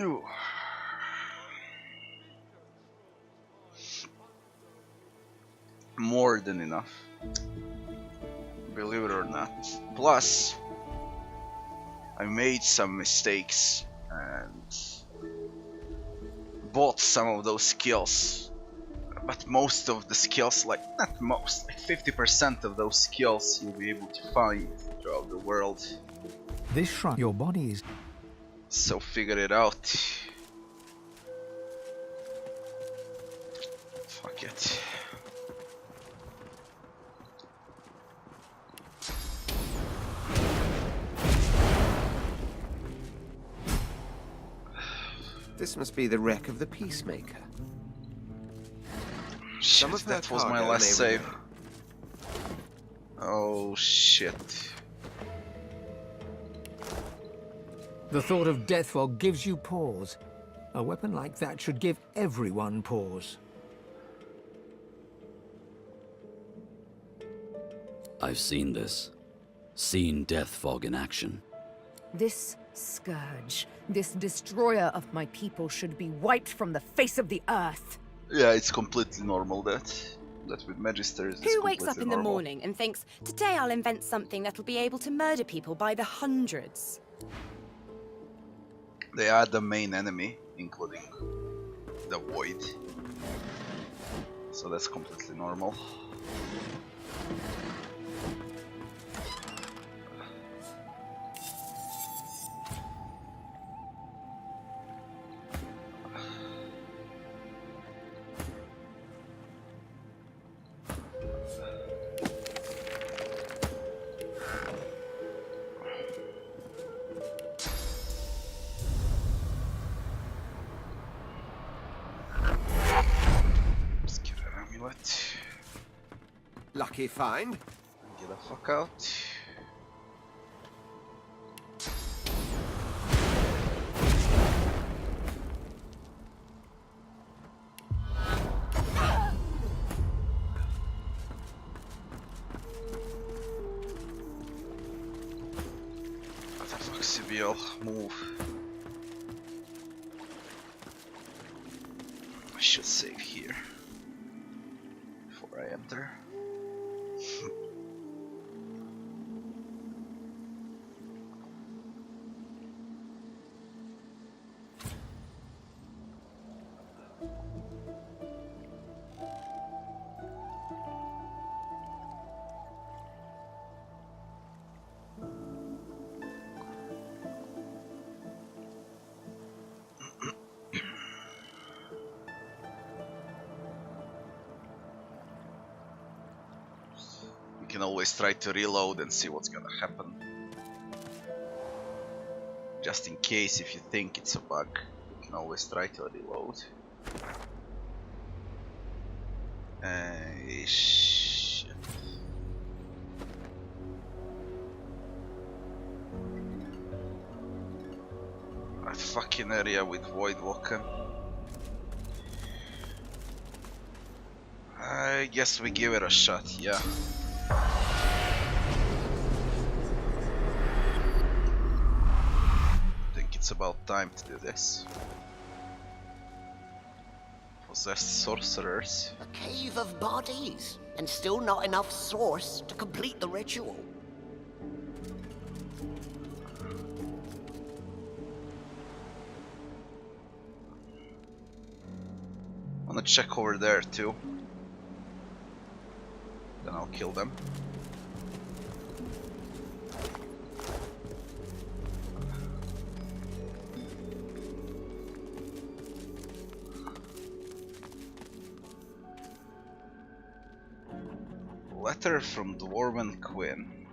Ooh. More than enough, believe it or not. Plus, I made some mistakes and bought some of those skills. But most of the skills, like not most, like 50% of those skills you'll be able to find throughout the world. This shrine, your body is... So figure it out. Fuck it. This must be the wreck of the Peacemaker. Shit, that was my last save. Oh shit. The thought of death fog gives you pause. A weapon like that should give everyone pause. I've seen this. Seen death fog in action. This scourge, this destroyer of my people should be wiped from the face of the earth. Yeah, it's completely normal that with magisters. Who wakes up in the morning and thinks, today I'll invent something that'll be able to murder people by the hundreds? They are the main enemy, including the void. So that's completely normal. Lucky find. Get the fuck out. What the fuck, Sibyl? Move. I should save here before I enter. You can always try to reload and see what's gonna happen. Just in case, if you think it's a bug, you can always try to reload. Shit. That fucking area with Void Walker. I guess we give it a shot, yeah. It's about time to do this. Possessed sorcerers. A cave of bodies, and still not enough source to complete the ritual. I'm gonna check over there too. Then I'll kill them. Letter from Dwarven Queen.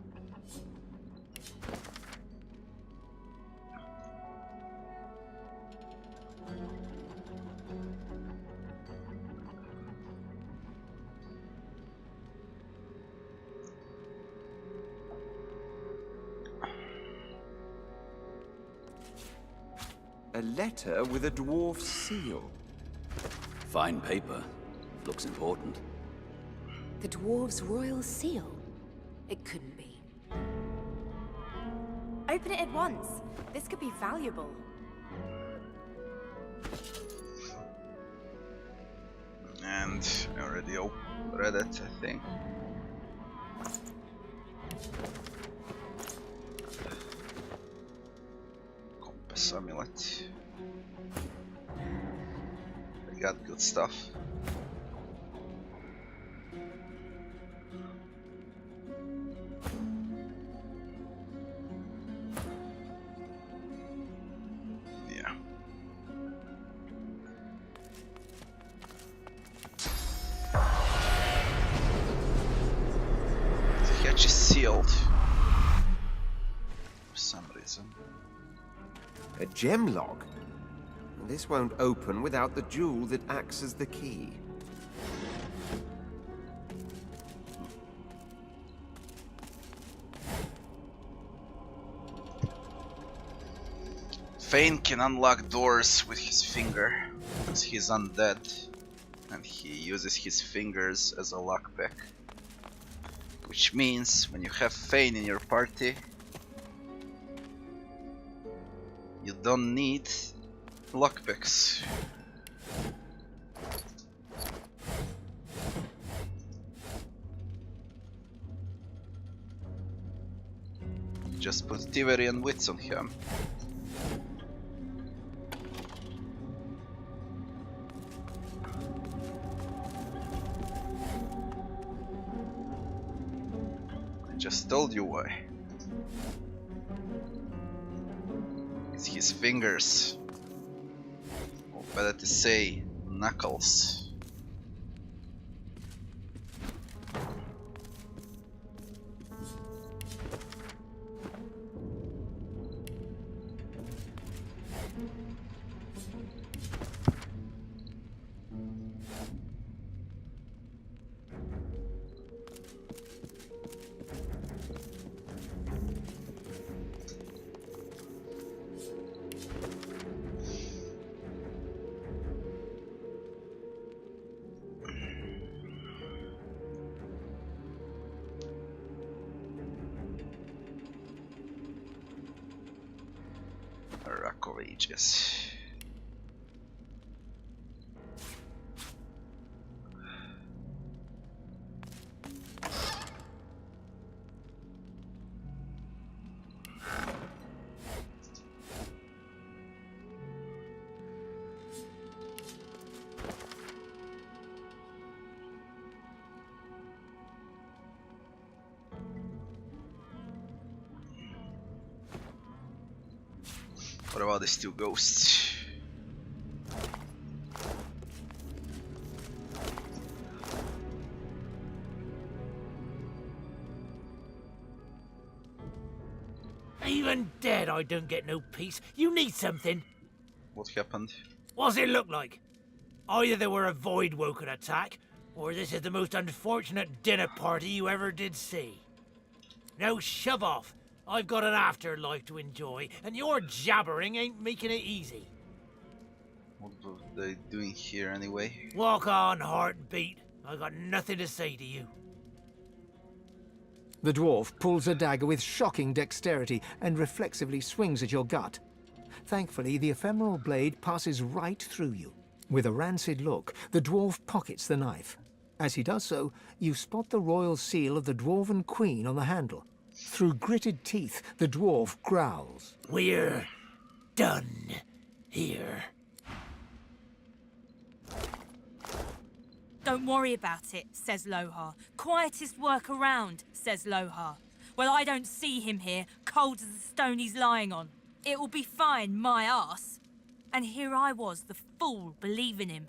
A letter with a dwarf seal. Fine paper. Looks important. The dwarves' royal seal? It couldn't be. Open it at once. This could be valuable. And I already read it, I think. Compass amulet. I got good stuff. Yeah. The hatch is sealed for some reason. A gem log? This won't open without the jewel that acts as the key. Fane can unlock doors with his finger, because he's undead, and he uses his fingers as a lockpick. Which means, when you have Fane in your party, you don't need lockpicks. Just put thievery and wits on him. I just told you why. It's his fingers. Or better to say, knuckles. Rock of Ages. What about these two ghosts? Even dead, I don't get no peace. You need something. What happened? What's it look like? Either there were a void-woken attack, or this is the most unfortunate dinner party you ever did see. Now shove off. I've got an afterlife to enjoy, and your jabbering ain't making it easy. What are they doing here anyway? Walk on, heartbeat. I got nothing to say to you. The dwarf pulls a dagger with shocking dexterity and reflexively swings at your gut. Thankfully, the ephemeral blade passes right through you. With a rancid look, the dwarf pockets the knife. As he does so, you spot the royal seal of the Dwarven Queen on the handle. Through gritted teeth, the dwarf growls. We're done here. Don't worry about it, says Lohar. Quietest work around, says Lohar. Well, I don't see him here, cold as the stone he's lying on. It will be fine, my arse. And here I was, the fool, believing him.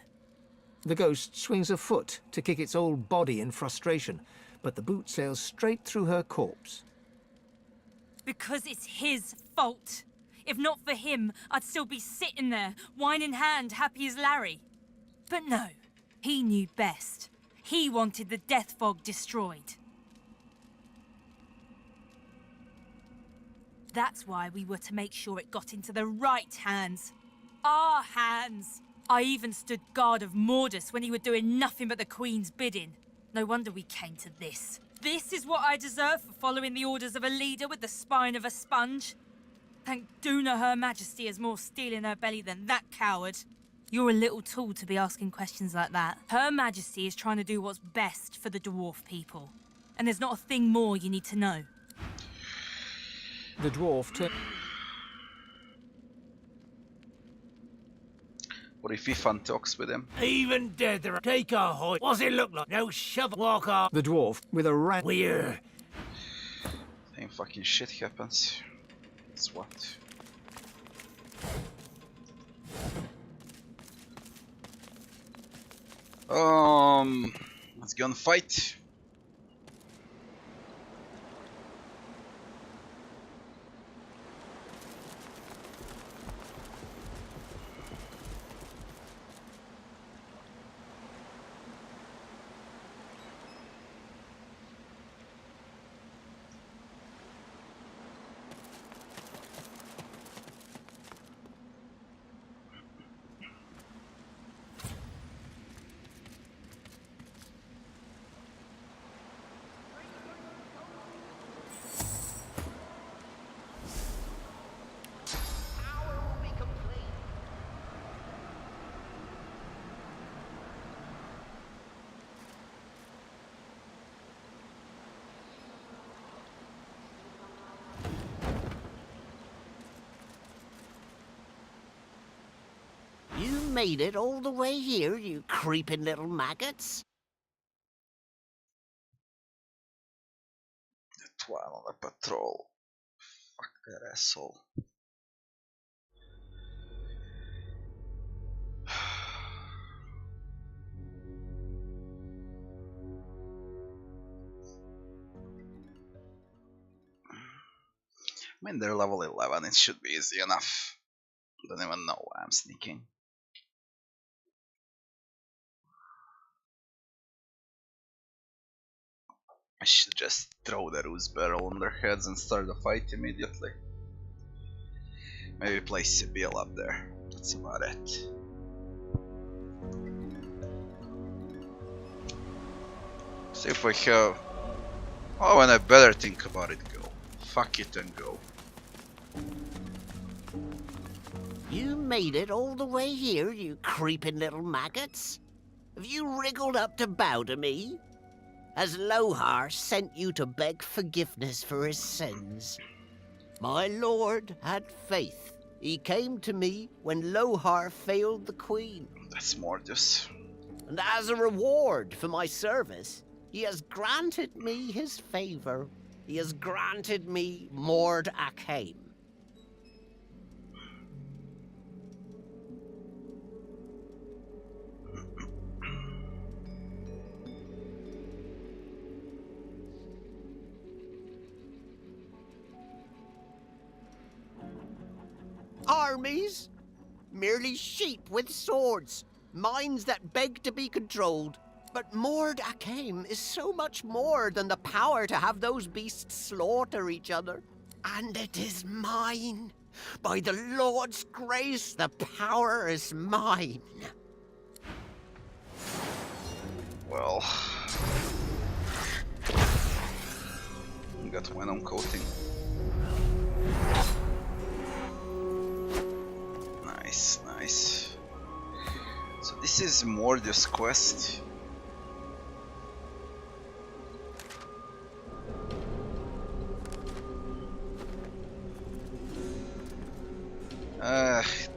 The ghost swings a foot to kick its old body in frustration, but the boot sails straight through her corpse. Because it's his fault. If not for him, I'd still be sitting there, wine in hand, happy as Larry. But no, he knew best. He wanted the death fog destroyed. That's why we were to make sure it got into the right hands. Our hands. I even stood guard of Mordus when he were doing nothing but the Queen's bidding. No wonder we came to this. This is what I deserve for following the orders of a leader with the spine of a sponge. Thank Duna Her Majesty has more steel in her belly than that coward. You're a little tall to be asking questions like that. Her Majesty is trying to do what's best for the dwarf people. And there's not a thing more you need to know. The dwarf turned. What if Ifan talks with him? Even dead, there. Take a hoist. What's it look like? No shove. Walk off. The dwarf, with a rat. Weird. Same fucking shit happens. That's what. Let's go and fight. You made it all the way here, you creeping little maggots. The one on the patrol. Fuck that asshole. I mean, they're level 11, it should be easy enough. Don't even know why I'm sneaking. I should just throw the ruse barrel on their heads and start the fight immediately. Maybe place Sibyl up there. That's about it. See if we have... Oh, and I better think about it, go. Fuck it and go. You made it all the way here, you creeping little maggots. Have you wriggled up to bow to me? Has Lohar sent you to beg forgiveness for his sins? My lord had faith. He came to me when Lohar failed the queen. That's Mordius. And as a reward for my service, he has granted me his favor. He has granted me Mord Acclaimed. Armies? Merely sheep with swords, minds that beg to be controlled. But Mord Acclaimed is so much more than the power to have those beasts slaughter each other. And it is mine. By the Lord's grace, the power is mine. Well... got venom coating. Nice, nice. So this is Mordius' quest.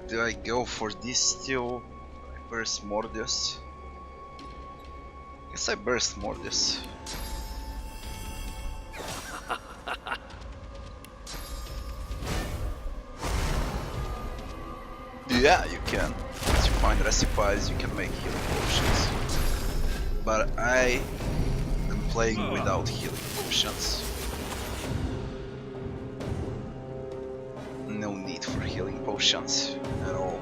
Do I go for this still? I burst Mordius. Guess I burst Mordius. Yeah, you can. Once you find recipes, you can make healing potions. But I am playing without healing potions. No need for healing potions at all.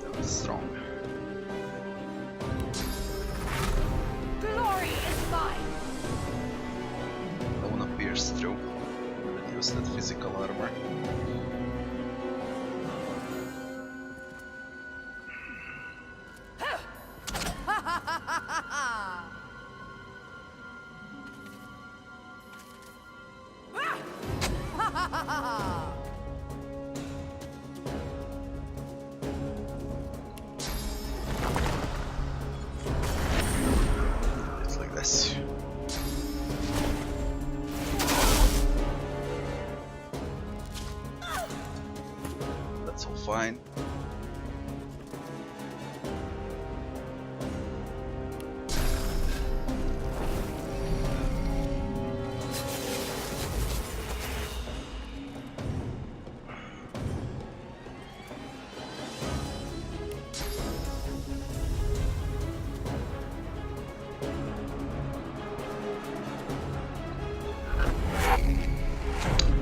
That was strong. Glory is mine. I wanna pierce through. Reduce that physical armor. It's like this. That's all fine.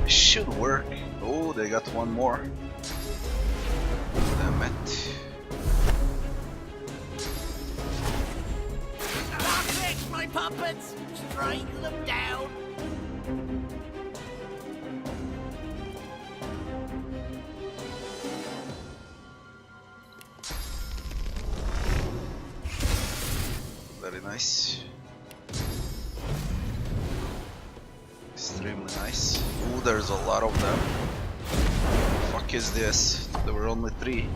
Should work. Oh, they got one more. Damn it. Fix my puppets! Strike them down! Very nice. Extremely nice. Ooh, there's a lot of them. Fuck is this? There were only 3.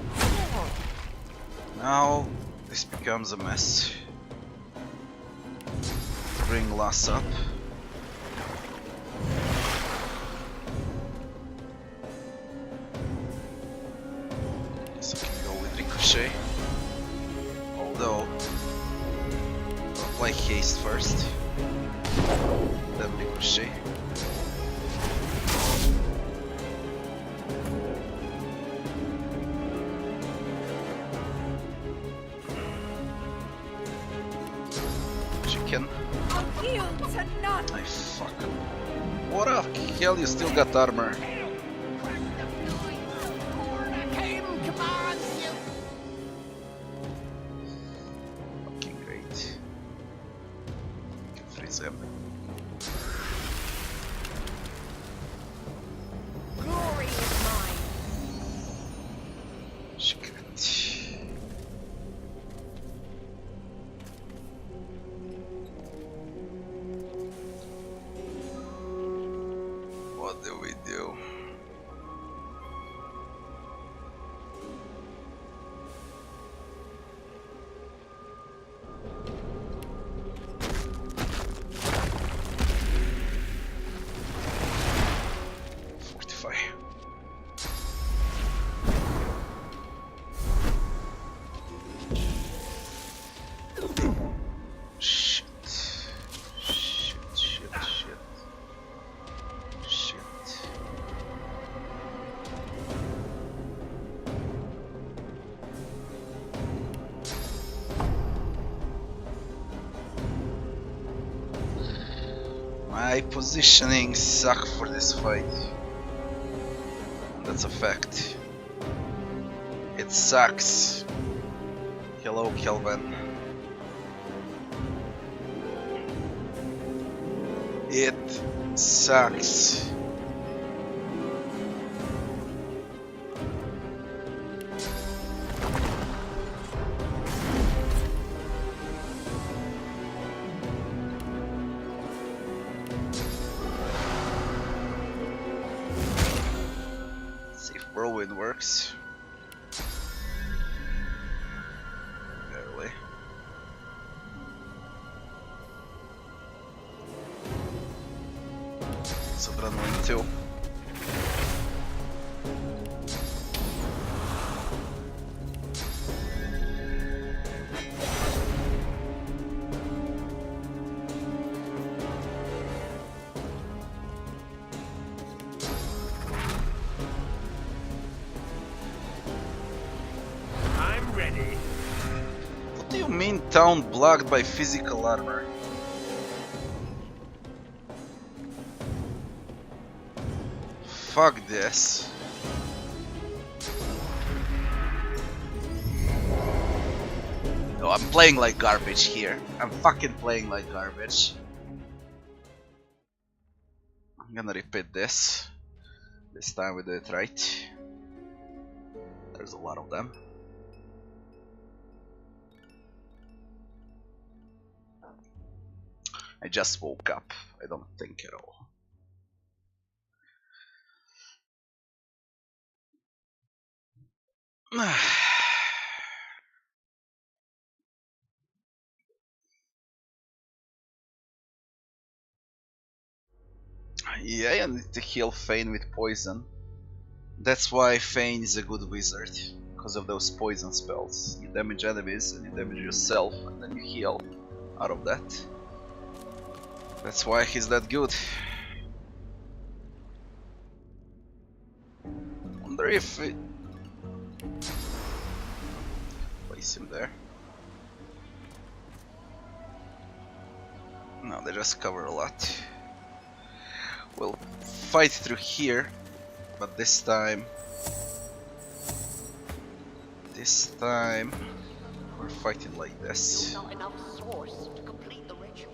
Now this becomes a mess. Bring Lass up. Guess I can go with Ricochet. Although I'll apply haste first. Then Ricochet. Chicken. Yield to none! I fuck. What the hell? You still got armor. Fucking great. Can freeze him. Glory is mine! Shit. What do we do? Fortify. Shit. Shit, shit, shit. Shit. My positioning sucks for this fight. That's a fact. It sucks. Hello, Kelvin. It sucks. Let's see if whirlwind works. Barely. It's adrenaline too. I'm ready. What do you mean town blocked by physical armor? Fuck this. No, I'm playing like garbage here. I'm fucking playing like garbage. I'm gonna repeat this. This time we do it right. There's a lot of them. I just woke up. I don't think at all. Yeah, you need to heal Fane with poison. That's why Fane is a good wizard, because of those poison spells. You damage enemies and you damage yourself, and then you heal out of that. That's why he's that good. Wonder if we place him there. No, they just cover a lot. We'll fight through here, but this time we're fighting like this. Not enough source to complete the ritual.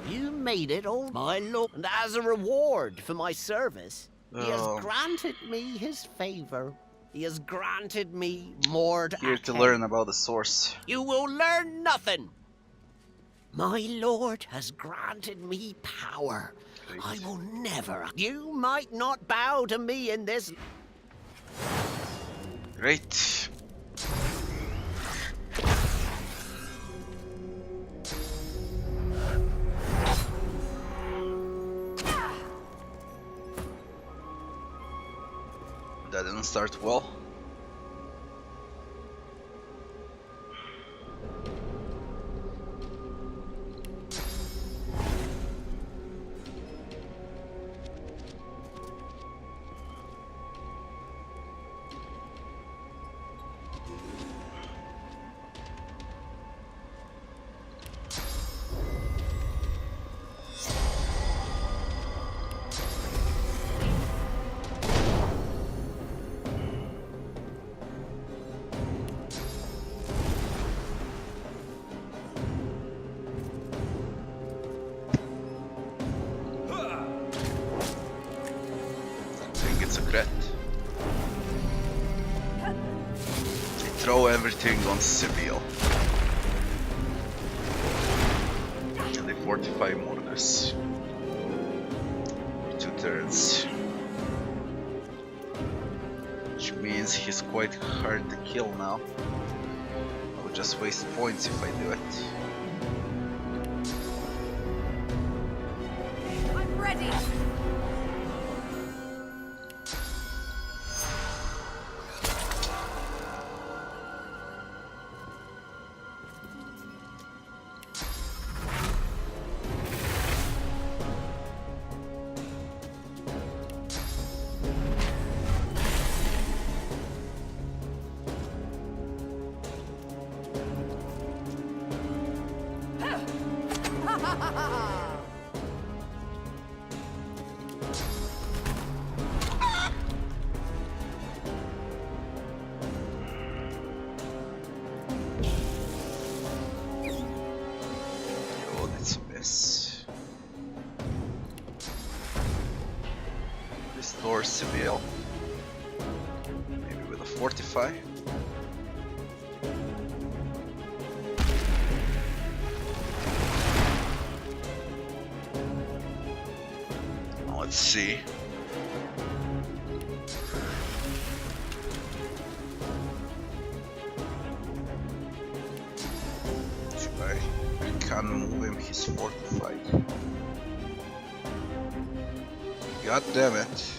You made it, oh my lord, and as a reward for my service, he has granted me his favor. He has granted me more Here to learn about the source. You will learn nothing. My lord has granted me power. Great. I will never. You might not bow to me in this. Great. That didn't start well. Throw everything on Sibyl. And they fortify Mordus. For 2 turns. Which means he's quite hard to kill now. I would just waste points if I do it. I'm ready! Restore Sibyl. Maybe with a fortify. Let's see. I can move him, he's fortified. God damn it.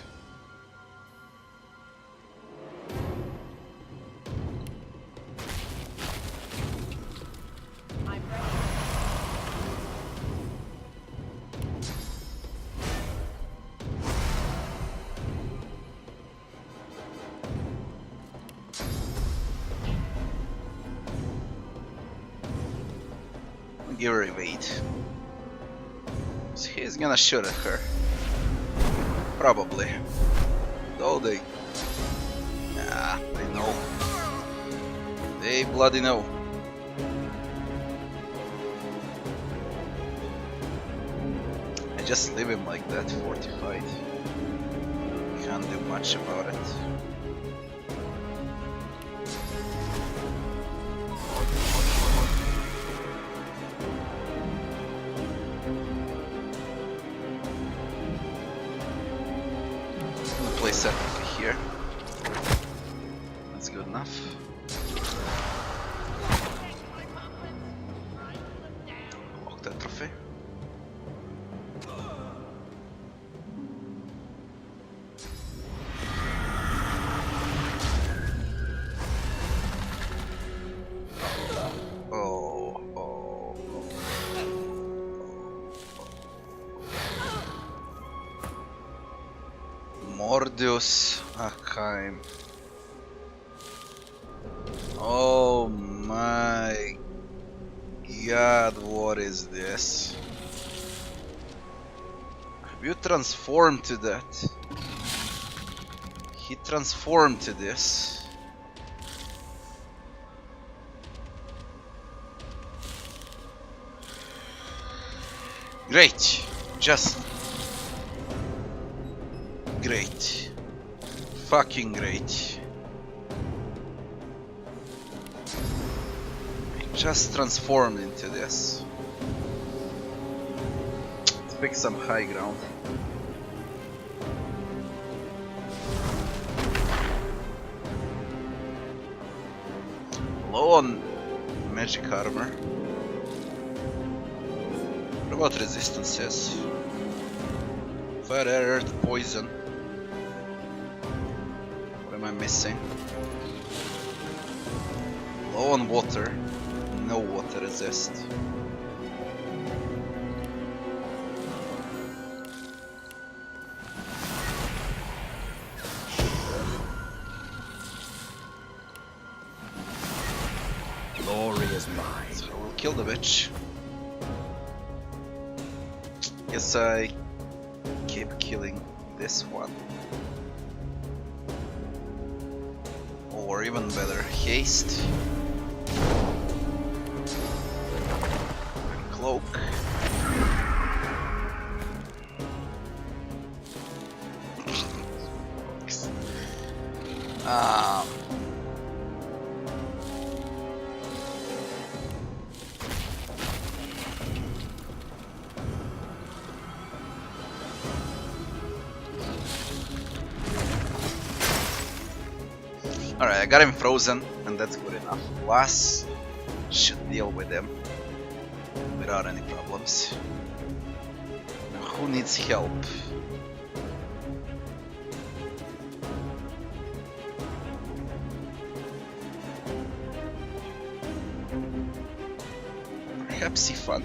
Give her evade. So he's gonna shoot at her. Probably. Though they... Nah, they know. They bloody know. I just leave him like that, fortified. Can't do much about it. I'm gonna place that here. That's good enough. Lock that trophy. Acclaimed. Oh my god, what is this? Have you transformed to that? He transformed to this. Great, just great. Fucking great. I just transformed into this. Let's pick some high ground. Low on magic armor. What about resistances? Fire, earth, poison. Am I missing? Low on water, no water resist. Glory is mine. So we'll kill the bitch. Guess I keep killing this one. Or even better, haste. Cloak. Alright, I got him frozen, and that's good enough. Lass should deal with him without any problems. Now, who needs help? Perhaps Ifan.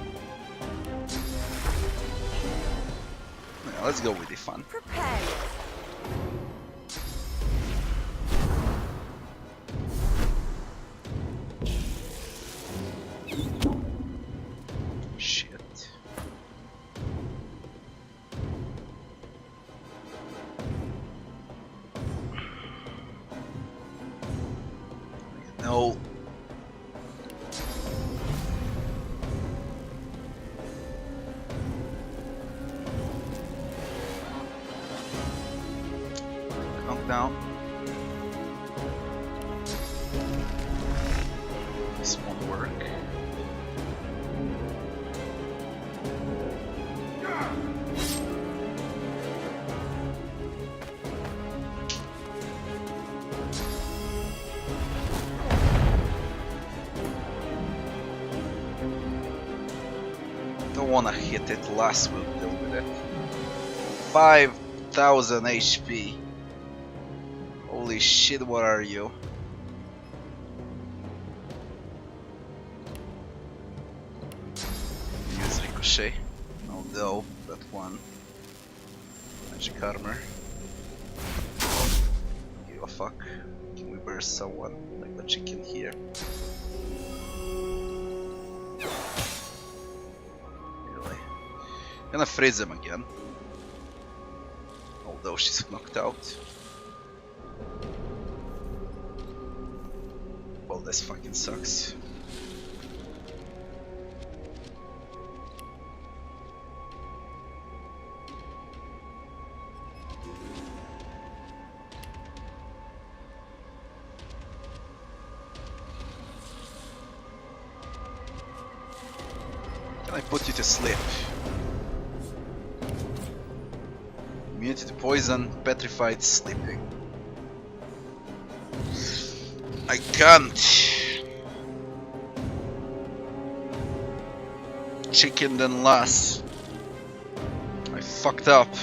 Yeah, let's go with Ifan. Prepare. Shit. No. Knockdown. This won't work. Don't wanna hit it, Lass will deal with it. 5,000 HP. Holy shit, what are you? Use Ricochet. Although, that one. Magic armor. Give a fuck. Can we burst someone? Like the chicken here. Really? Gonna freeze him again. Although she's knocked out. Well, this fucking sucks. I put you to sleep? Immunity to poison, petrified, sleeping. I can't. Chicken then lass. I fucked up.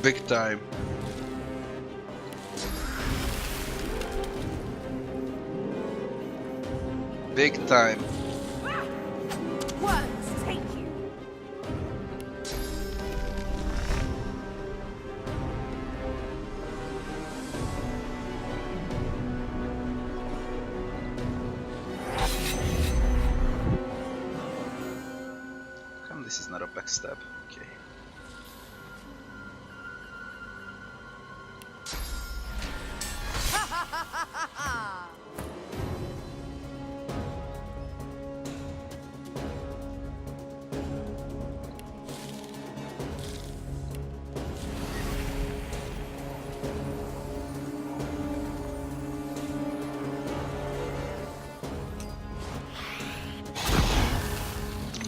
Big time. Big time. Works, take you. Come, this is not a backstab. Okay.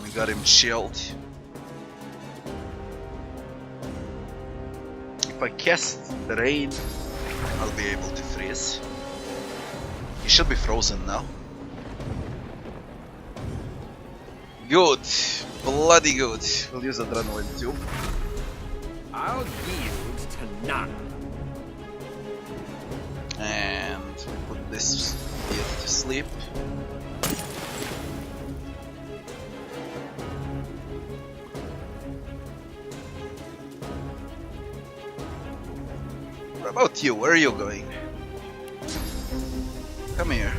We got him chilled. If I cast the rain, I'll be able to freeze. He should be frozen now. Good, bloody good. We'll use adrenaline too. I'll yield to none. And we put this idiot to sleep. What about you? Where are you going? Come here.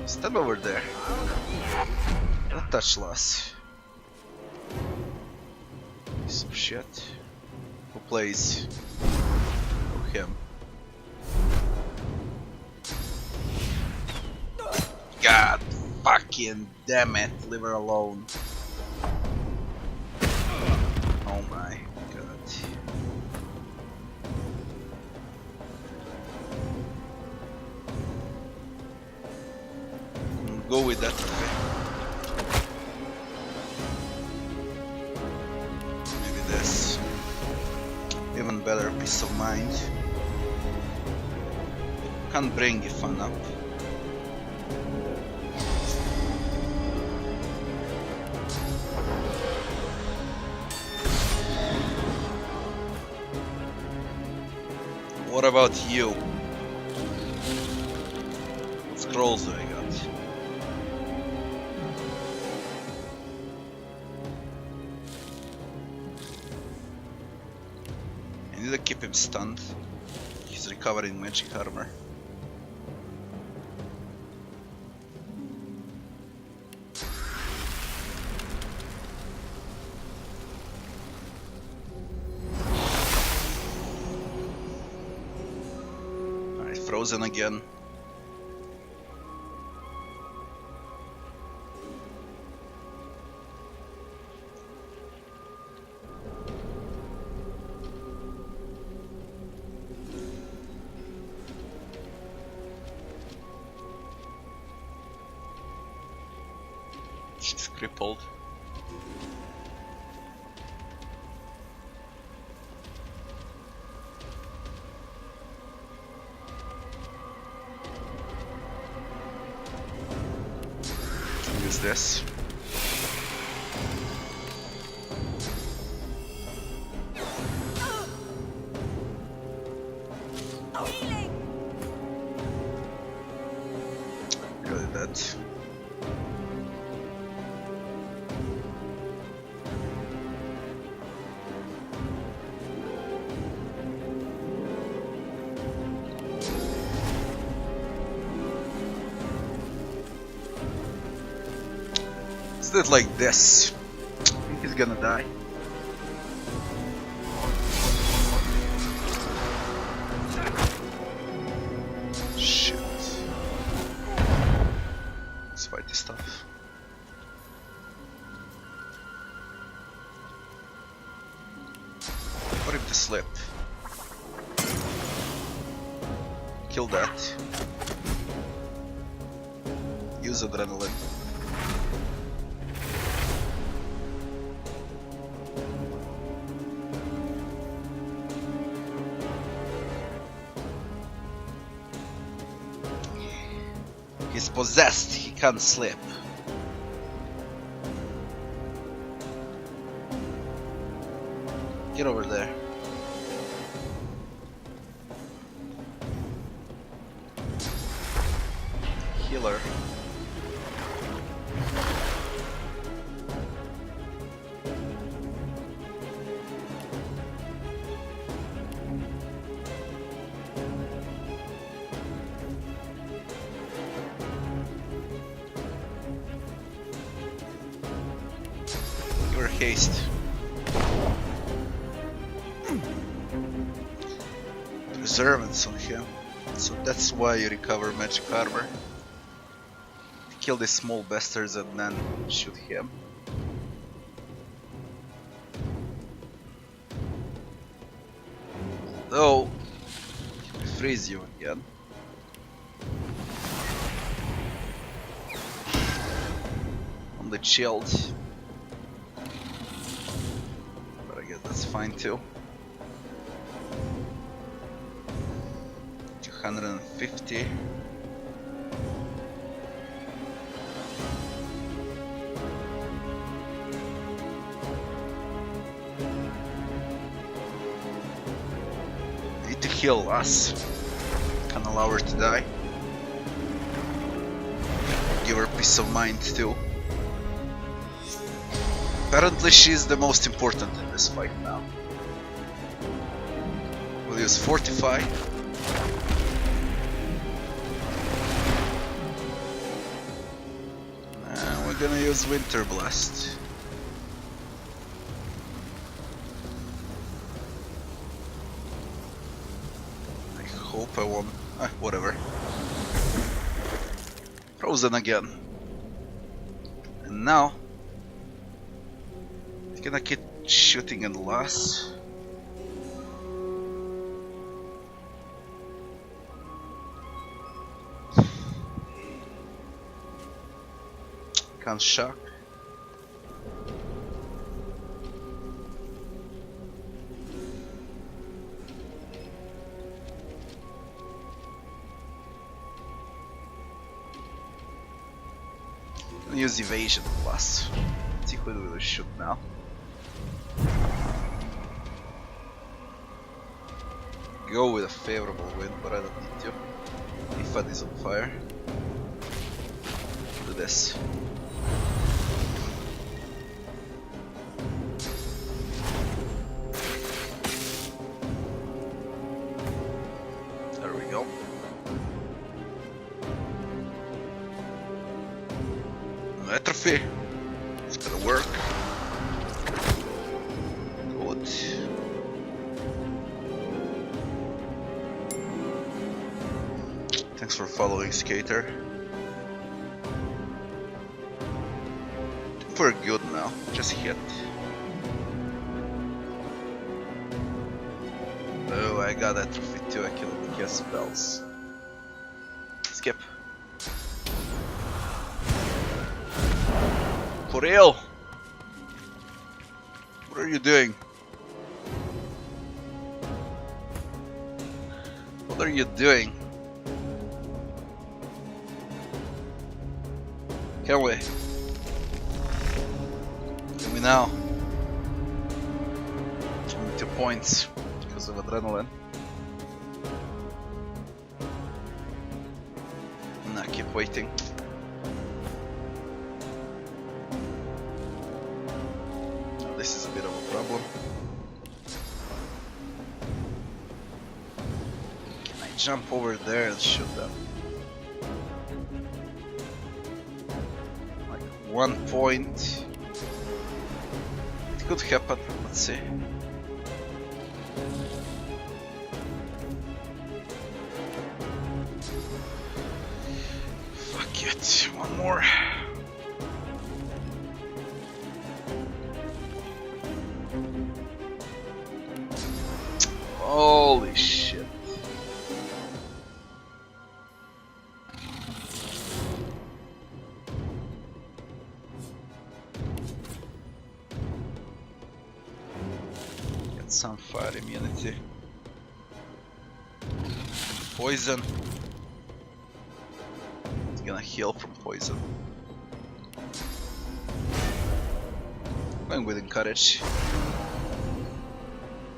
Step over there. Don't touch Lass. Piece of shit. Who plays? Oh, him. God fucking damn it, leave her alone. Oh my god. Go with that. Maybe this. Even better peace of mind. Can't bring Ifan up. What about you? What scrolls do I got? I need to keep him stunned. He's recovering magic armor. Alright, frozen again. She's crippled. Use this. Really that. Did like this. I think he's gonna die. Shit. Let's fight this stuff. Put him to sleep. Kill that. Use adrenaline. He's possessed, he can't sleep. Get over there. Healer. Your haste. Preservance on him, so that's why you recover magic armor. Kill these small bastards and then shoot him. Though, he will freeze you again. Only chilled. But I guess that's fine too. 250. Need to heal us. Can't allow her to die. Give her peace of mind too. Apparently she's the most important in this fight now. We'll use Fortify. And we're gonna use Winter Blast. I hope I won't. Whatever. Frozen again. And now I'm gonna keep shooting and last. Can't shock. Can use evasion plus. Let's see who we will shoot now. Go with a favorable wind, but I don't need to. Ifad is on fire. Do this. There we go. Atrophy. It's gonna work. Good. Thanks for following, Skater. We're good now. Just hit. Oh, I got atrophy too. I can cast spells. Skip. For real? What are you doing? What are you doing? Can we? Can we now? Only 2 points because of adrenaline. Nah, keep waiting. This is a bit of a problem. Can I jump over there and shoot them? Like 1 point. It could happen, let's see. Fuck it, one more. Holy shit. Get some fire immunity. Poison. It's gonna heal from poison. Going with encourage.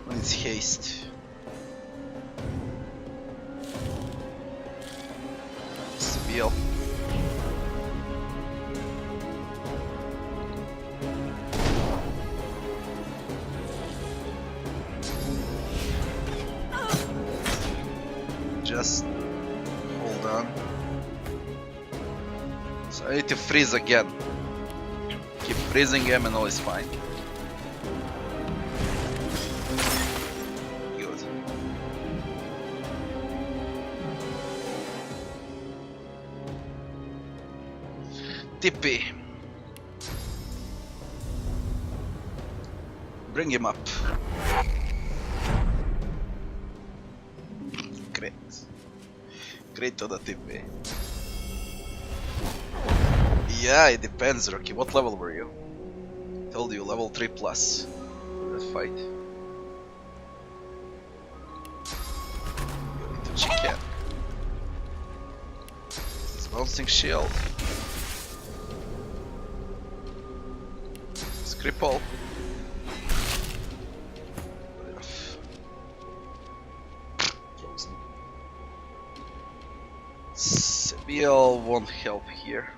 When it's haste. Seville. Just hold on. So I need to freeze again. Keep freezing him and all is fine. Good. Tippy. Bring him up. Great. Great to the Tippy. Yeah, it depends, Rocky. What level were you? Told you, level 3 plus for that fight. You need to check in. This bouncing shield. Cripple. Good enough. Frozen. Seville won't help here.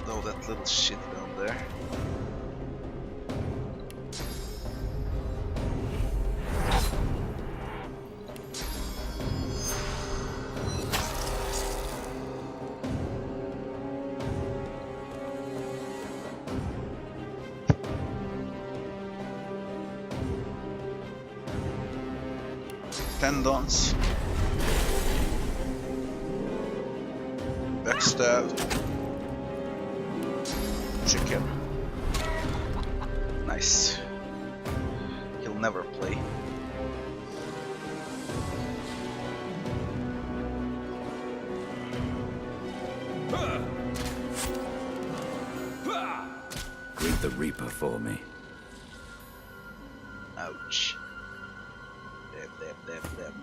Although that little shit down there. Tendons. Backstab. Chicken. Nice. He'll never play. Greet the Reaper for me. Ouch. Damn.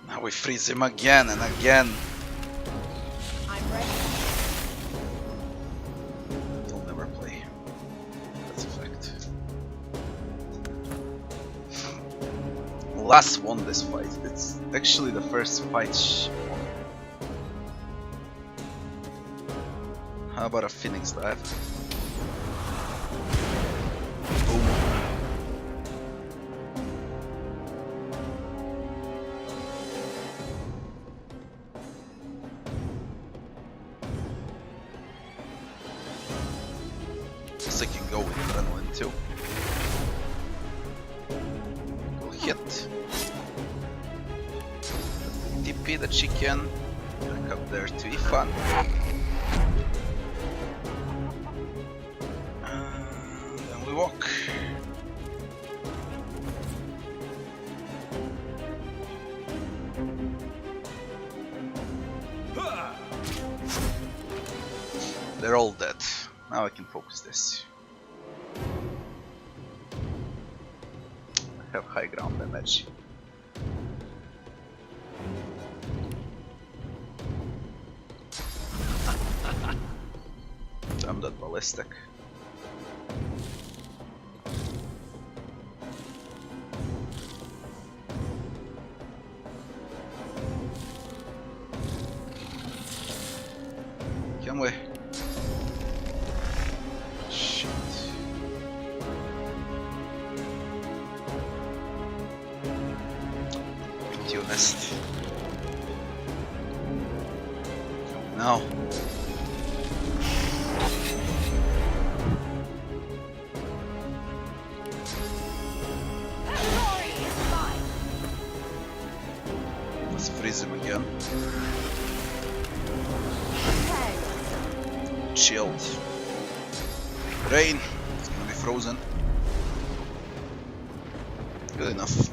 Now we freeze him again and again. I'm ready. He'll never play. That's a fact. Last won this fight. It's actually the first fight she won. How about a Phoenix dive? Boom. I can go with adrenaline too. We'll hit. TP the chicken. Back up there to Ifan. Then we walk. They're all dead. Now I can focus this. I have high ground damage. Damn that ballistic. Can we? Shit. Nest. No. Let's freeze him again. Shield. Rain. It's gonna be frozen. Good enough.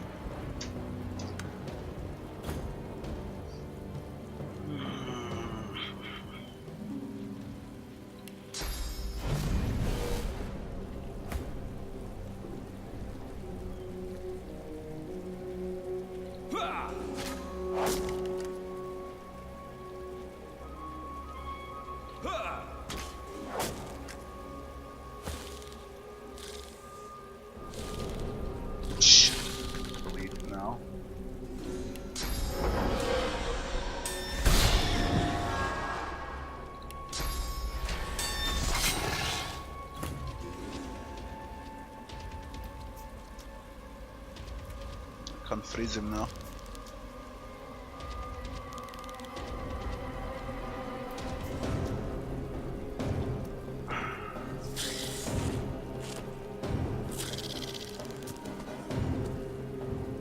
can't freeze him now.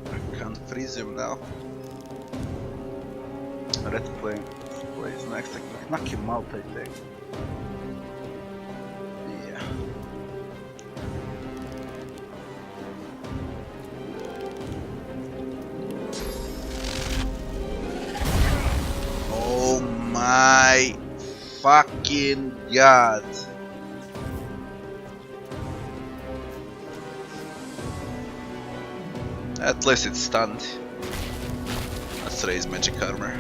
I can't freeze him now. Red plays next. I can knock him out, I think. Yeah. Oh my fucking god. At least it's stunned. Let's raise magic armor.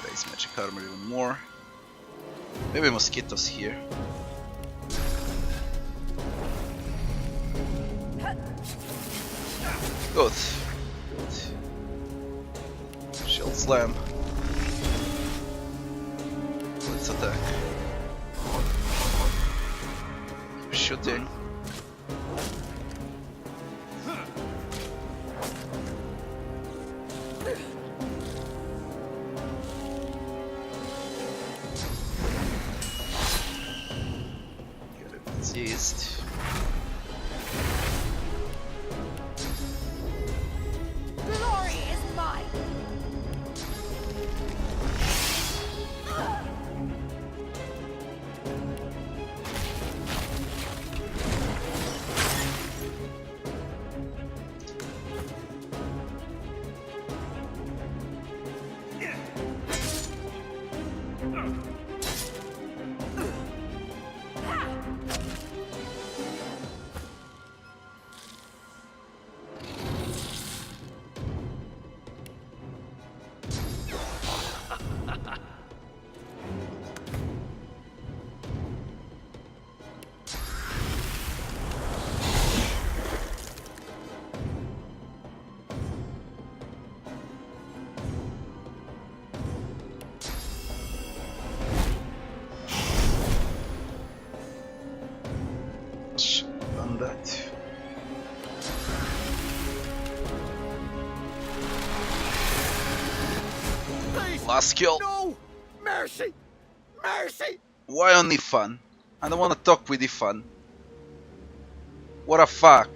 Raise magic armor even more. Maybe mosquitoes here. Good. Good. Shield slam. Let's attack. Keep shooting. Get it diseased. Glory is mine! Done that. Please! Last kill. No! Mercy! Mercy! Why only fun? I don't want to talk with Ifan. What a fuck.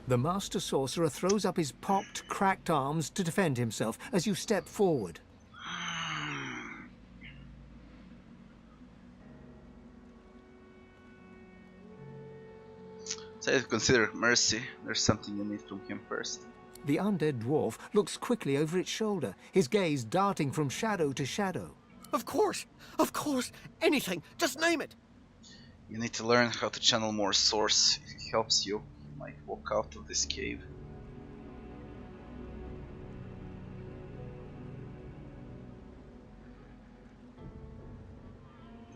The Master Sorcerer throws up his pocked, cracked arms to defend himself as you step forward. So consider mercy. There's something you need from him first. The undead dwarf looks quickly over its shoulder, his gaze darting from shadow to shadow. Of course! Of course! Anything! Just name it! You need to learn how to channel more source. If it helps you, you might walk out of this cave.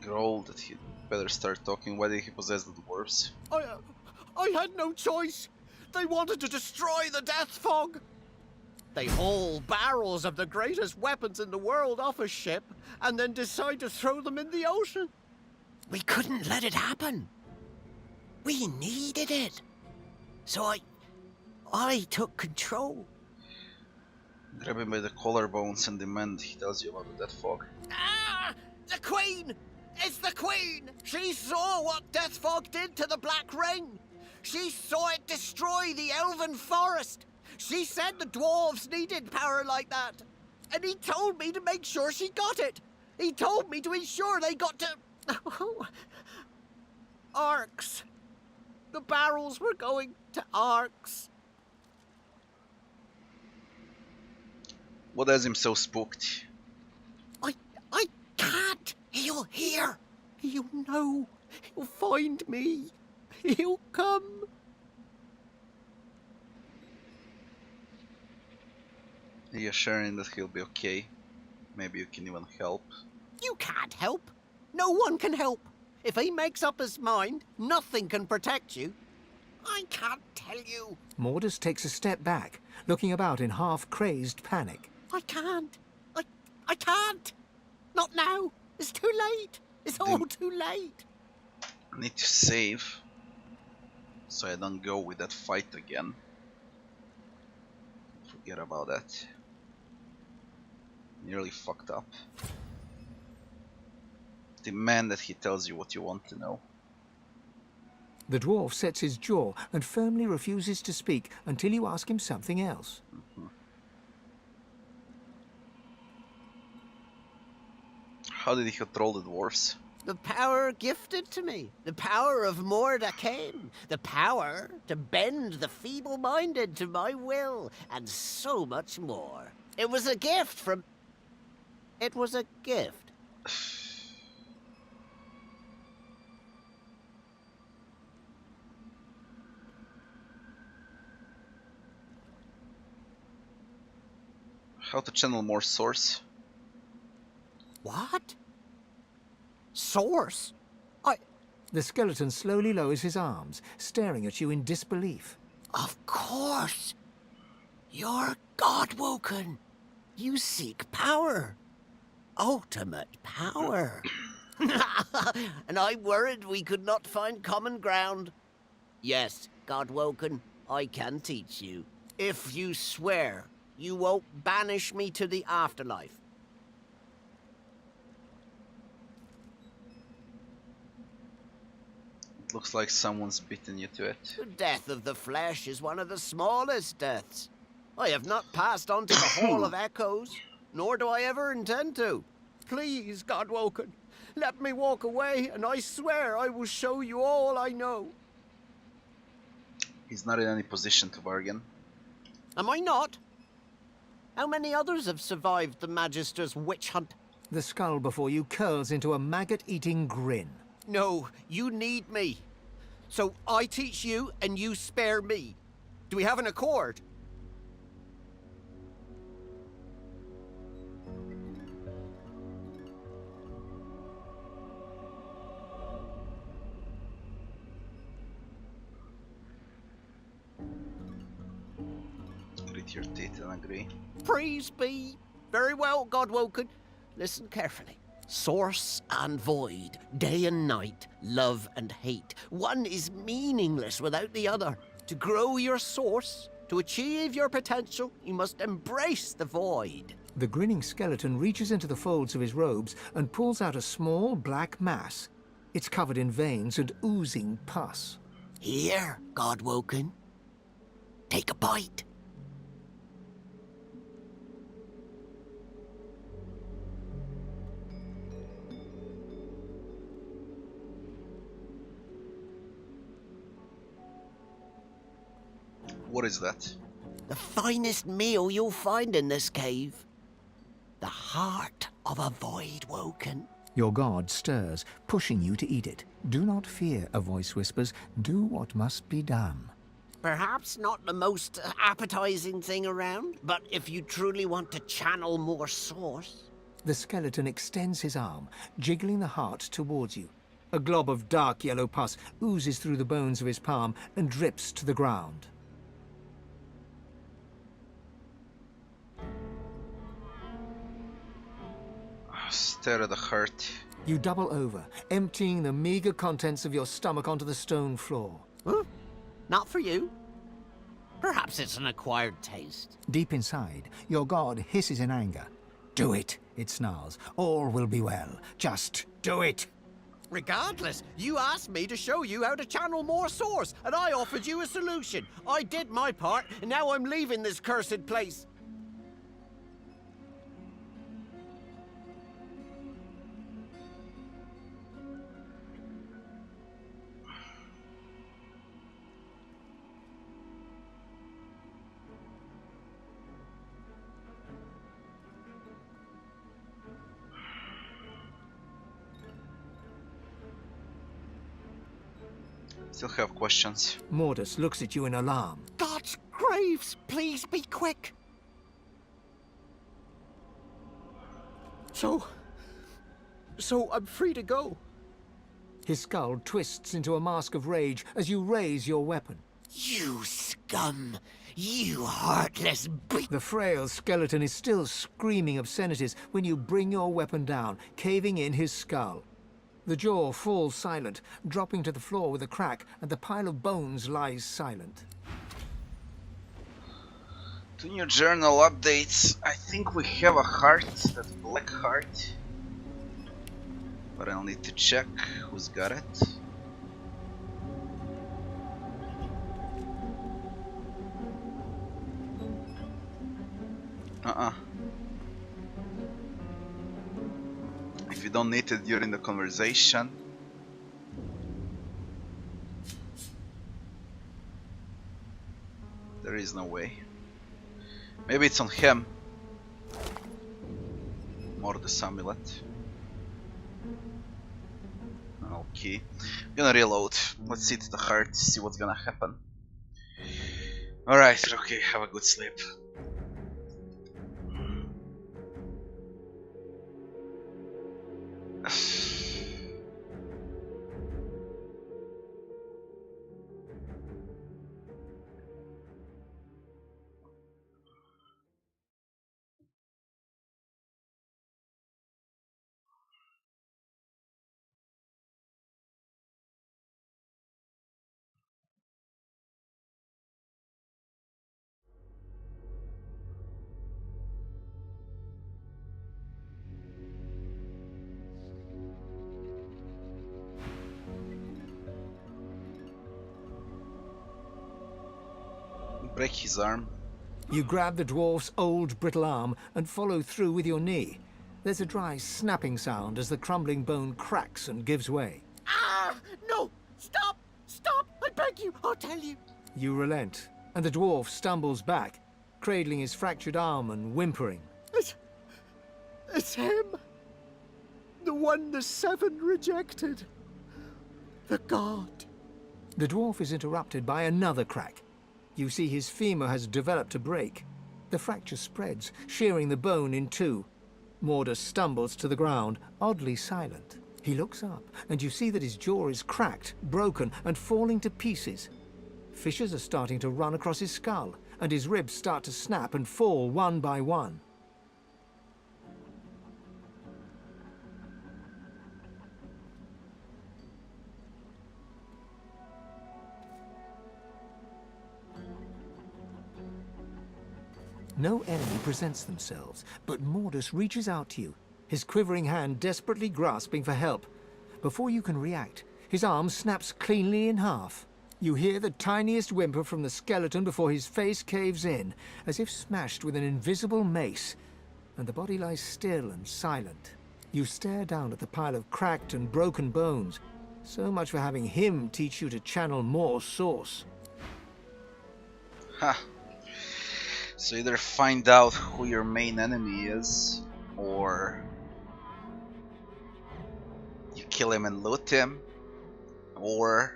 Growl that he'd better start talking. Why did he possess the dwarves? I had no choice. They wanted to destroy the Death Fog. They haul barrels of the greatest weapons in the world off a ship and then decide to throw them in the ocean. We couldn't let it happen. We needed it. So I took control. Grab him by the collarbones and demand he tells you about the Death Fog. Ah! The Queen! It's the Queen! She saw what Death Fog did to the Black Ring. She saw it destroy the Elven Forest. She said the dwarves needed power like that. And he told me to make sure she got it. He told me to ensure they got to... Arcs. The barrels were going to Arcs. What has him so spooked? I can't. He'll hear. He'll know. He'll find me. He'll come. Reassuring that he'll be okay. Maybe you can even help. You can't help. No one can help. If he makes up his mind, nothing can protect you. I can't tell you. Mordus takes a step back, looking about in half-crazed panic. I can't. I can't. Not now. It's too late. It's all too late. I need to save, so I don't go with that fight again. Forget about that. Nearly fucked up. Demand that he tells you what you want to know. The dwarf sets his jaw and firmly refuses to speak until you ask him something else. How did he control the dwarves? The power gifted to me. The power of Mordecai. The power to bend the feeble-minded to my will. And so much more. It was a gift from... It was a gift. How to channel more source? What? Source? The skeleton slowly lowers his arms, staring at you in disbelief. Of course. You're God-woken. You seek power. Ultimate power. And I worried we could not find common ground. Yes, God-woken, I can teach you. If you swear you won't banish me to the afterlife. It looks like someone's beaten you to it. The death of the flesh is one of the smallest deaths. I have not passed on to the Hall of Echoes, nor do I ever intend to. Please, God-woken, let me walk away, and I swear I will show you all I know. He's not in any position to bargain. Am I not? How many others have survived the Magister's witch hunt? The skull before you curls into a maggot-eating grin. No, you need me. So I teach you, and you spare me. Do we have an accord? Grit your teeth and agree. Praise be. Very well, God-woken. Listen carefully. Source and void, day and night, love and hate. One is meaningless without the other. To grow your source, to achieve your potential, you must embrace the void. The grinning skeleton reaches into the folds of his robes and pulls out a small black mass. It's covered in veins and oozing pus. Here, God-woken. Take a bite. What is that? The finest meal you'll find in this cave. The heart of a void woken. Your god stirs, pushing you to eat it. Do not fear, a voice whispers. Do what must be done. Perhaps not the most appetizing thing around, but if you truly want to channel more source... The skeleton extends his arm, jiggling the heart towards you. A glob of dark yellow pus oozes through the bones of his palm and drips to the ground. Stare at the heart. You double over, emptying the meager contents of your stomach onto the stone floor. Huh? Not for you. Perhaps it's an acquired taste. Deep inside, your god hisses in anger. Do it, it snarls. All will be well. Just do it. Regardless, you asked me to show you how to channel more source, and I offered you a solution. I did my part, and now I'm leaving this cursed place. Still have questions. Mordus looks at you in alarm. God's graves, please be quick. So I'm free to go. His skull twists into a mask of rage as you raise your weapon. You scum! You heartless beast! The frail skeleton is still screaming obscenities when you bring your weapon down, caving in his skull. The jaw falls silent, dropping to the floor with a crack, and the pile of bones lies silent. To new journal updates, I think we have a heart, that black heart. But I'll need to check who's got it. If you don't need it during the conversation. There is no way. Maybe it's on him. More the amulet. Okay. I'm gonna reload. Let's hit the heart, see what's gonna happen. Alright, okay, have a good sleep. Break his arm. You grab the dwarf's old brittle arm and follow through with your knee. There's a dry snapping sound as the crumbling bone cracks and gives way. Ah! No! Stop! Stop! I beg you! I'll tell you! You relent, and the dwarf stumbles back, cradling his fractured arm and whimpering. It's him! The one the seven rejected. The god. The dwarf is interrupted by another crack. You see his femur has developed a break. The fracture spreads, shearing the bone in two. Mordus stumbles to the ground, oddly silent. He looks up, and you see that his jaw is cracked, broken, and falling to pieces. Fissures are starting to run across his skull, and his ribs start to snap and fall one by one. No enemy presents themselves, but Mordus reaches out to you, his quivering hand desperately grasping for help. Before you can react, his arm snaps cleanly in half. You hear the tiniest whimper from the skeleton before his face caves in, as if smashed with an invisible mace, and the body lies still and silent. You stare down at the pile of cracked and broken bones. So much for having him teach you to channel more source. Ha! So either find out who your main enemy is, or you kill him and loot him, or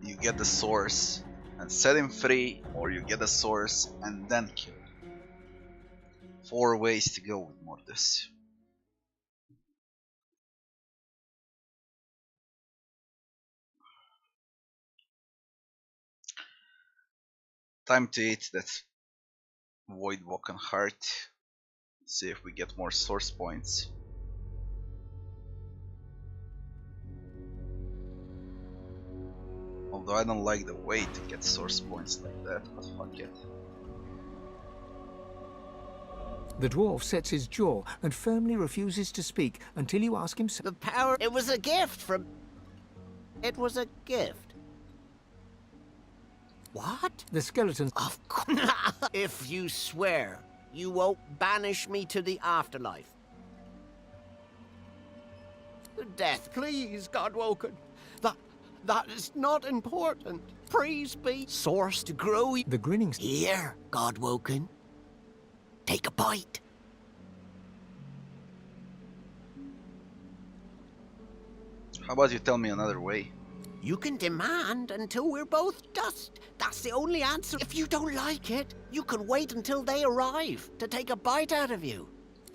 you get the source and set him free, or you get the source and then kill him. 4 ways to go with Mordus. Time to eat that Voidwalken heart. See if we get more source points. Although I don't like the way to get source points like that, but fuck it. The dwarf sets his jaw and firmly refuses to speak until you ask him. The power. It was a gift from. It was a gift. What? The skeleton. Of course. If you swear you won't banish me to the afterlife. Death, please, Godwoken. That is not important. Praise be. Source to grow. The grinning. Here, Godwoken. Take a bite. How about you tell me another way? You can demand until we're both dust. That's the only answer. If you don't like it, you can wait until they arrive to take a bite out of you.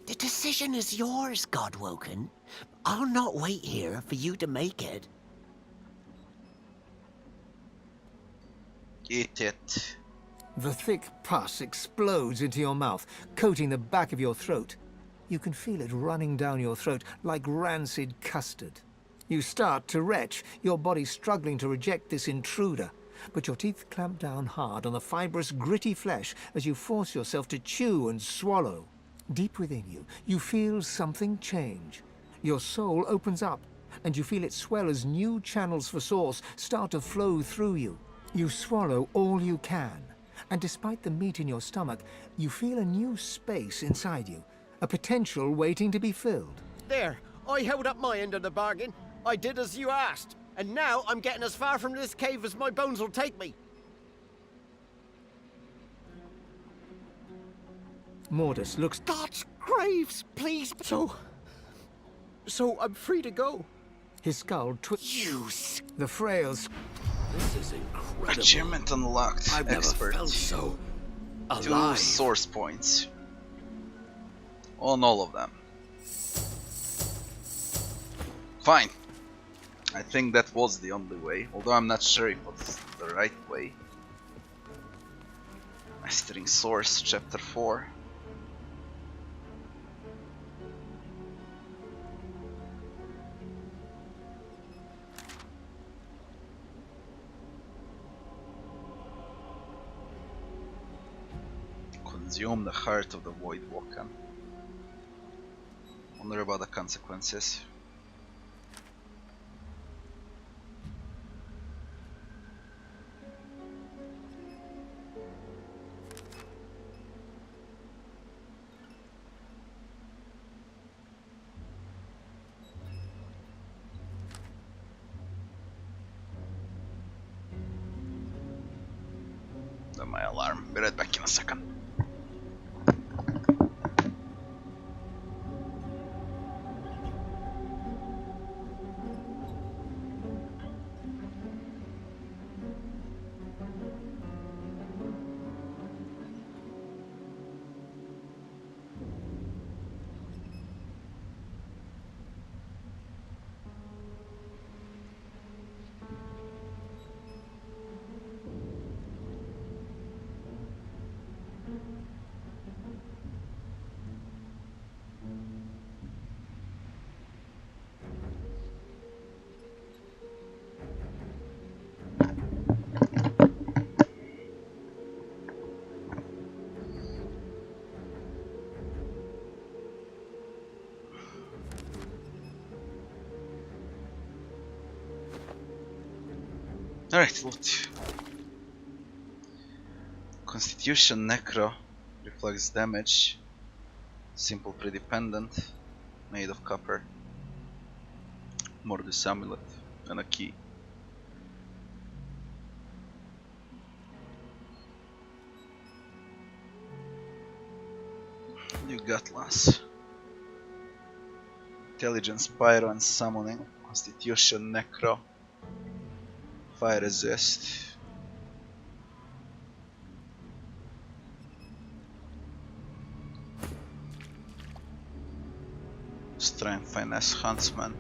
The decision is yours, Godwoken. I'll not wait here for you to make it. Eat it. The thick pus explodes into your mouth, coating the back of your throat. You can feel it running down your throat like rancid custard. You start to retch, your body struggling to reject this intruder. But your teeth clamp down hard on the fibrous, gritty flesh as you force yourself to chew and swallow. Deep within you, you feel something change. Your soul opens up, and you feel it swell as new channels for source start to flow through you. You swallow all you can, and despite the meat in your stomach, you feel a new space inside you, a potential waiting to be filled. There, I held up my end of the bargain. I did as you asked. And now I'm getting as far from this cave as my bones will take me. Mordus looks... God's graves, please. So I'm free to go. His skull twists. The frails... This is incredible. Achievement unlocked. I've never Expert. felt so 2 alive. source points. On all of them. Fine. I think that was the only way, although I'm not sure if it was the right way. Mastering Source, Chapter 4. Consume the heart of the Void Walker. Wonder about the consequences. My alarm. Be right back in a second. Alright, loot. Constitution Necro. Reflects damage. Simple predependent. Made of copper. Mordus amulet. And a key. You got Lance. Intelligence, Pyro and Summoning. Constitution Necro. Fire resist. Strength, Finesse, Huntsman.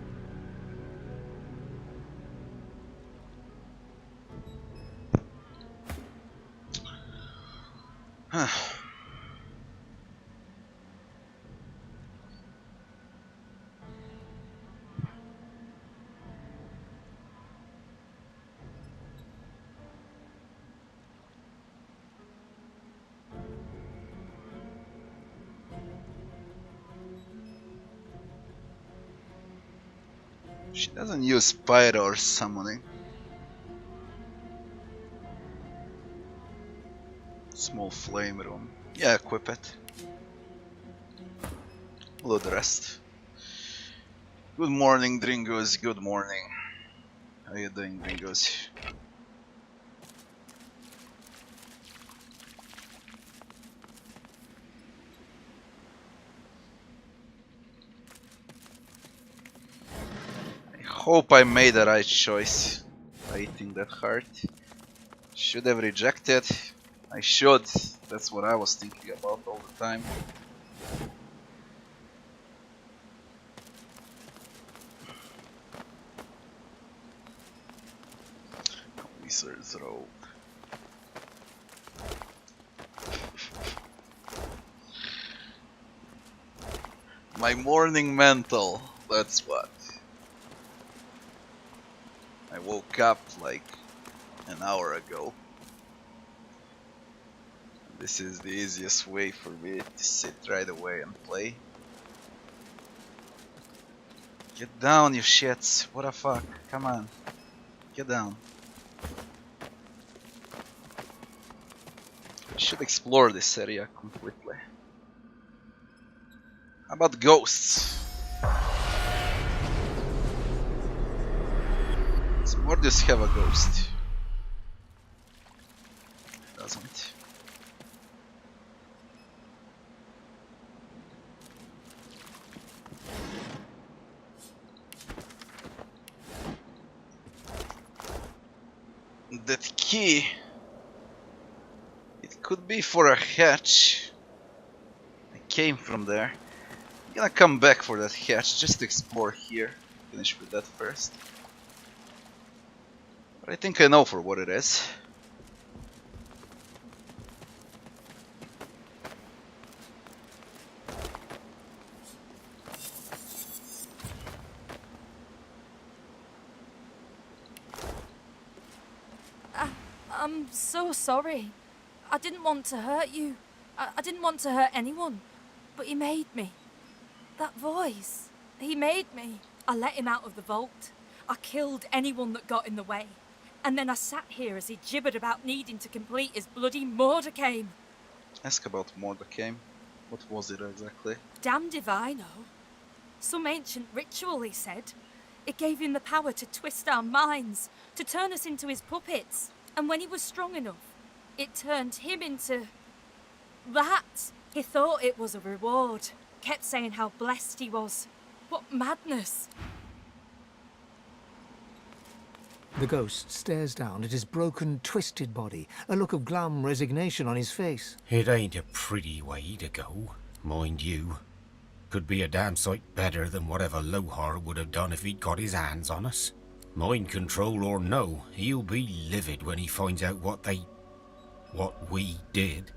She doesn't use Pyro or Summoning. Small flame room. Yeah, equip it. Load the rest. Good morning, Dringos. Good morning. How you doing, Dringos? Hope I made the right choice by eating that heart. Should have rejected. I should. That's what I was thinking about all the time. Wizard's Robe. My morning mental. That's what. I woke up like an hour ago. This is the easiest way for me to sit right away and play. Get down, you shits. What the fuck? Come on. Get down. I should explore this area completely. How about ghosts? Does Mordus have a ghost? Doesn't. That key, it could be for a hatch. I came from there. I'm gonna come back for that hatch just to explore here. Finish with that first. But I think I know for what it is. I'm so sorry. I didn't want to hurt you. I didn't want to hurt anyone. But he made me. That voice. He made me. I let him out of the vault. I killed anyone that got in the way. And then I sat here as he gibbered about needing to complete his bloody Mordecai. Ask about Mordecai. What was it exactly? Damned if I know. Some ancient ritual, he said. It gave him the power to twist our minds, to turn us into his puppets. And when he was strong enough, it turned him into... that. He thought it was a reward. Kept saying how blessed he was. What madness. The ghost stares down at his broken, twisted body, a look of glum resignation on his face. It ain't a pretty way to go, mind you. Could be a damn sight better than whatever Lohar would have done if he'd got his hands on us. Mind control or no, he'll be livid when he finds out what we did.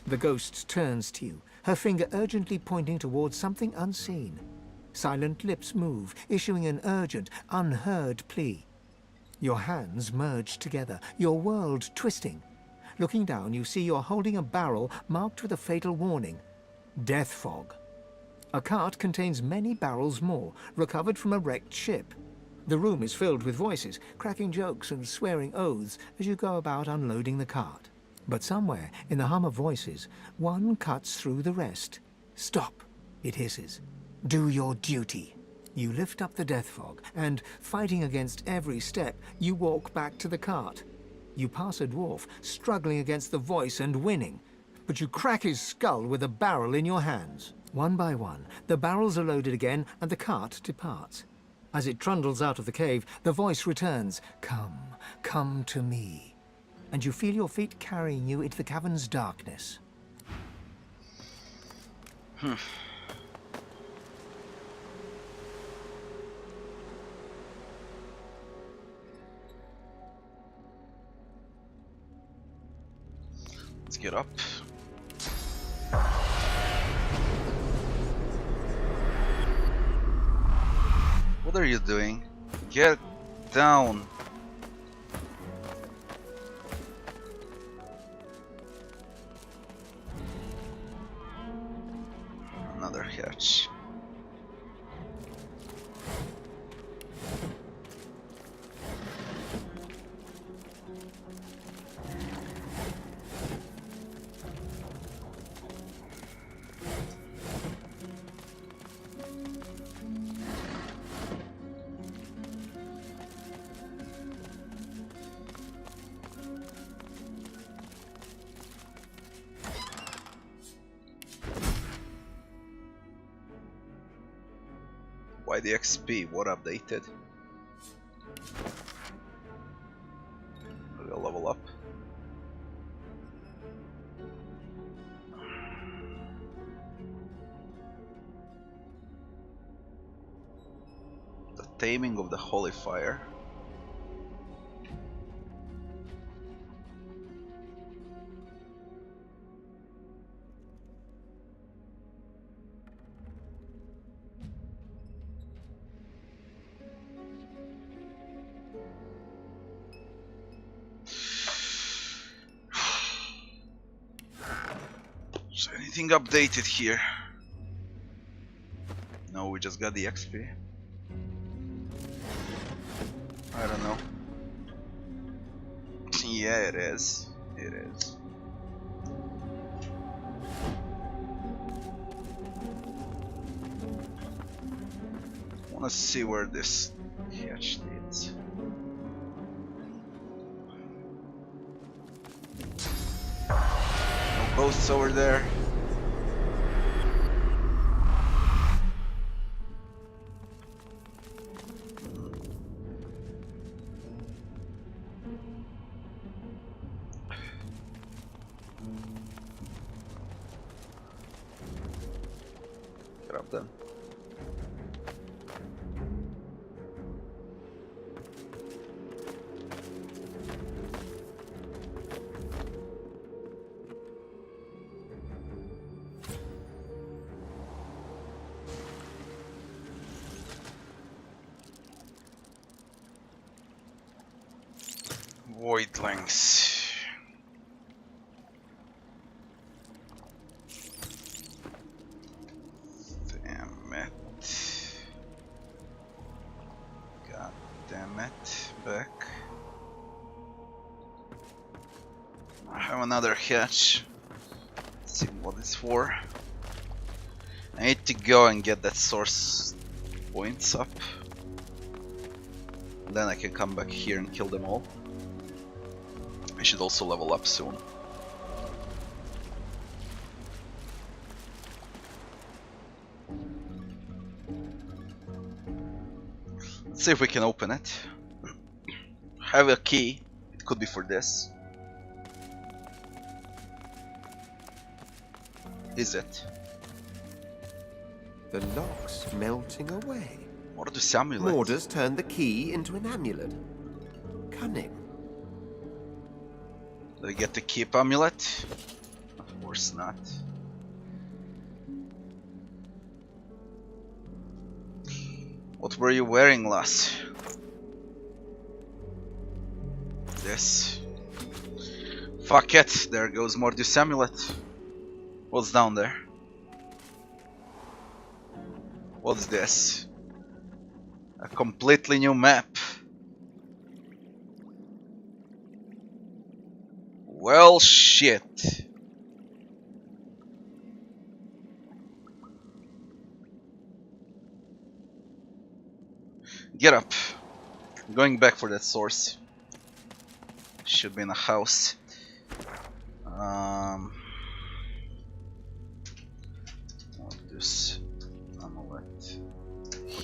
The ghost turns to you, her finger urgently pointing towards something unseen. Silent lips move, issuing an urgent, unheard plea. Your hands merge together, your world twisting. Looking down, you see you're holding a barrel marked with a fatal warning. Death fog. A cart contains many barrels more, recovered from a wrecked ship. The room is filled with voices, cracking jokes and swearing oaths as you go about unloading the cart. But somewhere, in the hum of voices, one cuts through the rest. Stop, it hisses. Do your duty. You lift up the death fog, and, fighting against every step, you walk back to the cart. You pass a dwarf, struggling against the voice and winning, but you crack his skull with a barrel in your hands. One by one, the barrels are loaded again, and the cart departs. As it trundles out of the cave, the voice returns, "Come, come to me." And you feel your feet carrying you into the cavern's darkness. Let's get up. What are you doing? Get down. Another hatch. Why the XP? What updated? We'll level up. The taming of the holy fire. Anything updated here? No, we just got the XP. I don't know. Yeah, it is. It is. Wanna see where this hatch leads. No ghosts over there. Grab them. Voidlings. Damn it. God damn it. Back. I have another hatch. Let's see what it's for. I need to go and get that source points up. Then I can come back here and kill them all. I should also level up soon. Let's see if we can open it. Have a key. It could be for this. Is it? The lock's melting away. Mordus amulet. Mordus turned the key into an amulet. Cunning. Do we get to keep amulet? Of course not. What were you wearing, lass? This. Fuck it, there goes Mordus amulet. What's down there? What's this? A completely new map. Well, shit. Get up. I'm going back for that source. Should be in a house. This amulet.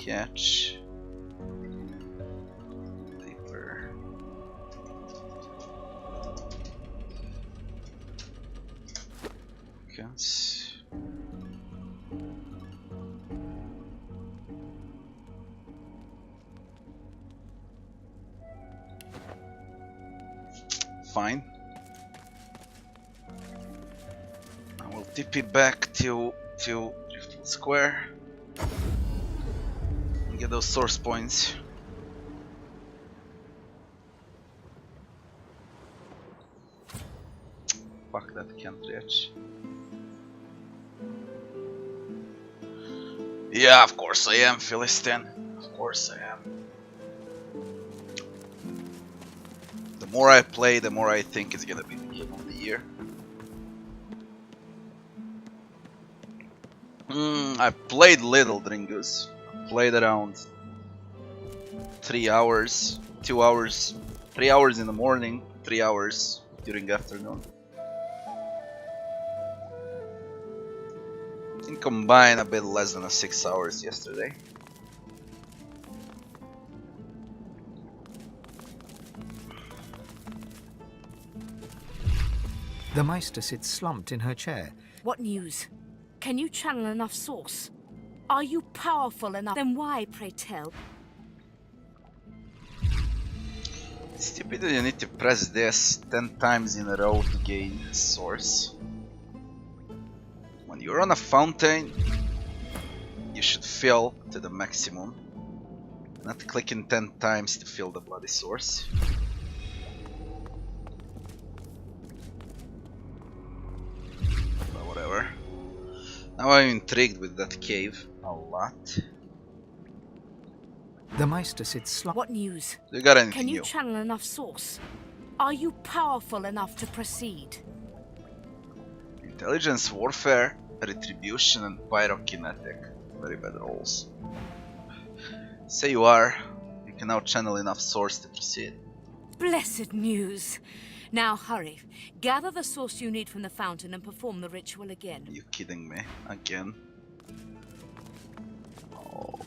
Hatch. Paper. Yes. Fine. I will TP back to Driftwood Square and get those source points. Fuck, that can't reach. Yeah, of course I am, Philistine. Of course I am. The more I play, the more I think it's gonna be the game of the year. I played little, Dringus. Played around 3 hours, 2 hours, 3 hours in the morning, 3 hours during the afternoon. In combine, a bit less than 6 hours yesterday. The Meister sits slumped in her chair. What news? Can you channel enough source? Are you powerful enough? Then why, pray tell? Stupid, you need to press this 10 times in a row to gain a source. When you're on a fountain, you should fill to the maximum. Not clicking 10 times to fill the bloody source. But whatever. Now I'm intrigued with that cave a lot. The Meister sits What news? Do you got anything Can you new? channel enough source? Are you powerful enough to proceed? Intelligence, warfare, retribution, and pyrokinetic. Very bad rolls. Say you are. You can now channel enough source to proceed. Blessed news. Now hurry. Gather the source you need from the fountain and perform the ritual again. Are you kidding me? Again? Oh.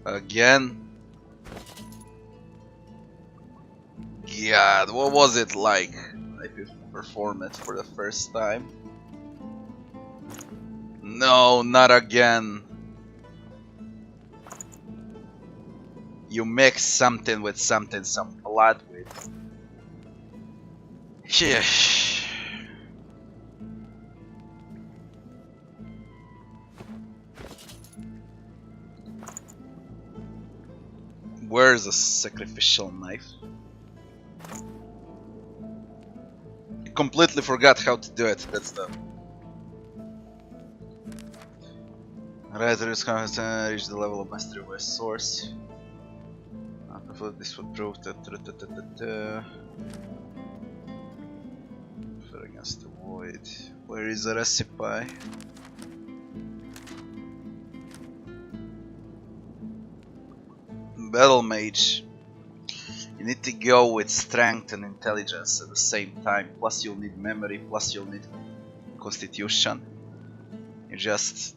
Again? God, what was it like if you perform it for the first time? No, not again. You mix something with something, some blood with. Yeah. Where's the sacrificial knife? You completely forgot how to do it. That's the. Right, reach the level of mastery with source. This would prove that against the void. Where is the recipe? Battle mage. You need to go with strength and intelligence at the same time. Plus you'll need memory. Plus you'll need constitution. You just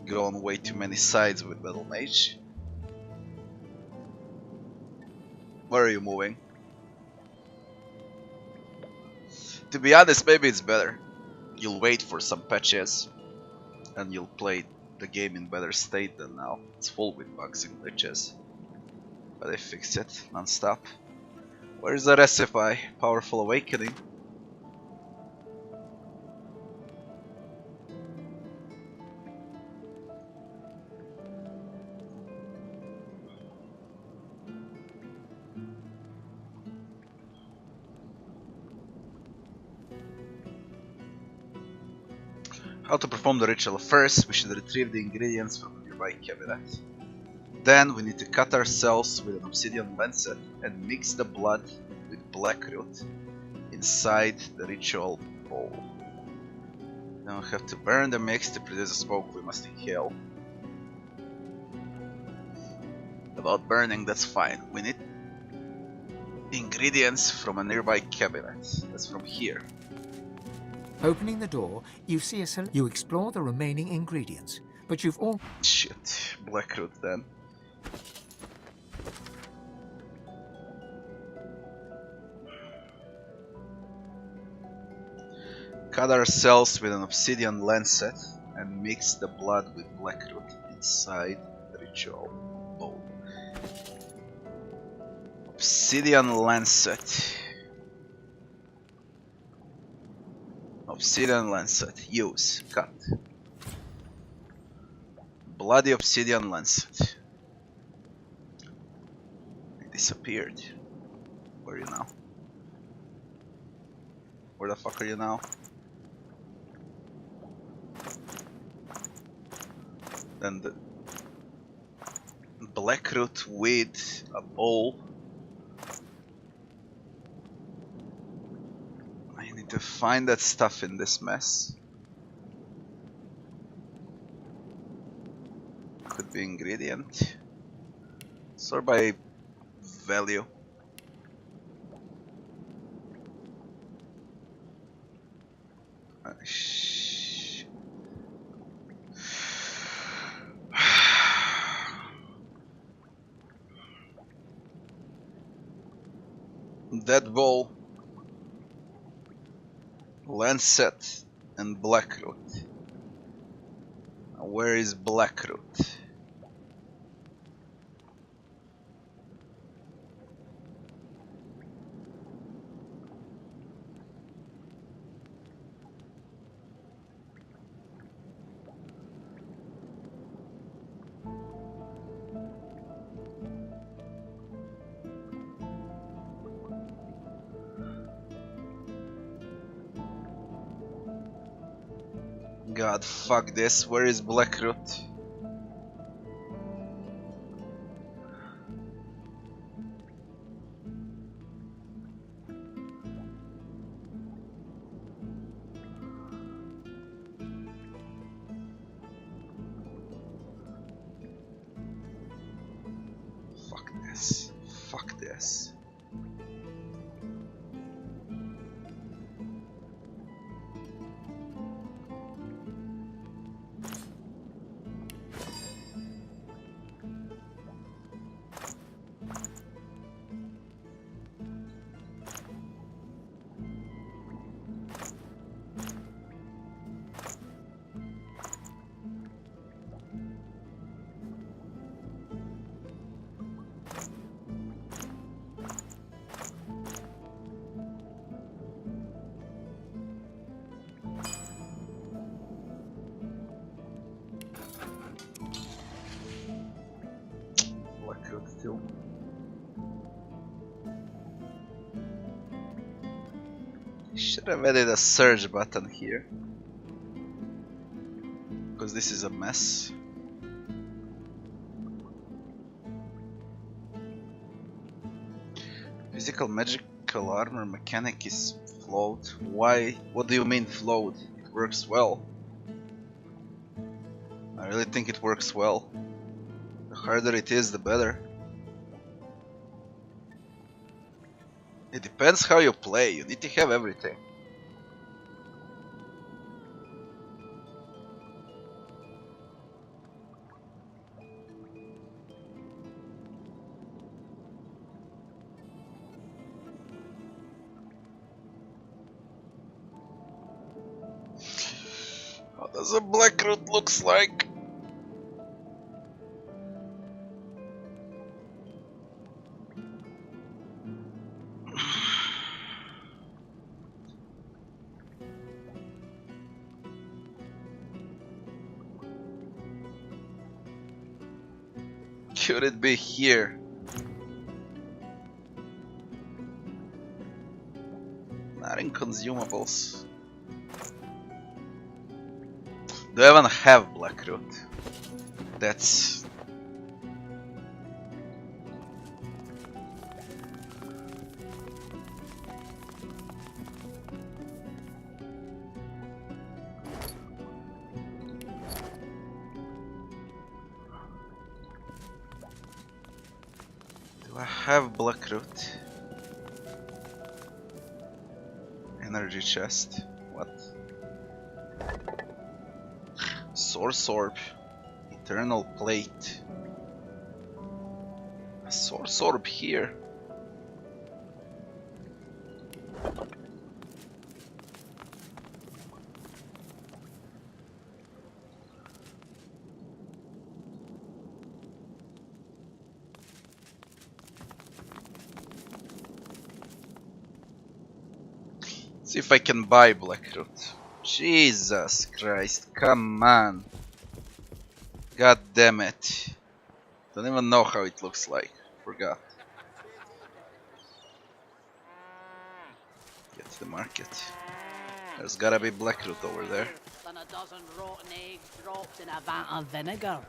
go on way too many sides with battle mage. Where are you moving? To be honest, maybe it's better. You'll wait for some patches and you'll play the game in better state than now. It's full with bugs and glitches. But they fixed it non-stop. Where's the recipe? Powerful awakening. How to perform the ritual. First, we should retrieve the ingredients from a nearby cabinet. Then we need to cut ourselves with an obsidian lancet and mix the blood with blackroot inside the ritual bowl. Then we have to burn the mix to produce a smoke we must inhale. About burning, that's fine. We need ingredients from a nearby cabinet. That's from here. Opening the door, you see you explore the remaining ingredients, but you've all... Shit, blackroot then. Cut ourselves with an obsidian lancet and mix the blood with blackroot inside the ritual bowl. Obsidian lancet. Obsidian lancet. Use. Cut. Bloody obsidian lancet. It disappeared. Where are you now? Where the fuck are you now? Then the blackroot with a bowl. I need to find that stuff in this mess. Could be ingredient. Sort by value. That bowl, lancet, and blackroot. Where is blackroot? God, fuck this. Where is Blackroot? Fuck this. Fuck this. Blackroot still. Should have added a search button here. Because this is a mess. Physical magical armor mechanic is flawed. Why? What do you mean flawed? It works well. I really think it works well. The harder it is, the better. It depends how you play. You need to have everything. How does a Blackroot looks like? Could it be here? Not in consumables. Do I even have Blackroot? That's... Do I have Blackroot? Energy chest. What? Source orb. Eternal plate. A source orb here. See if I can buy Blackroot. Jesus Christ, come on. God damn it. Don't even know how it looks like. Forgot. Get to the market. There's gotta be Blackroot over there. Than a dozen rotten eggs dropped in a vat of vinegar.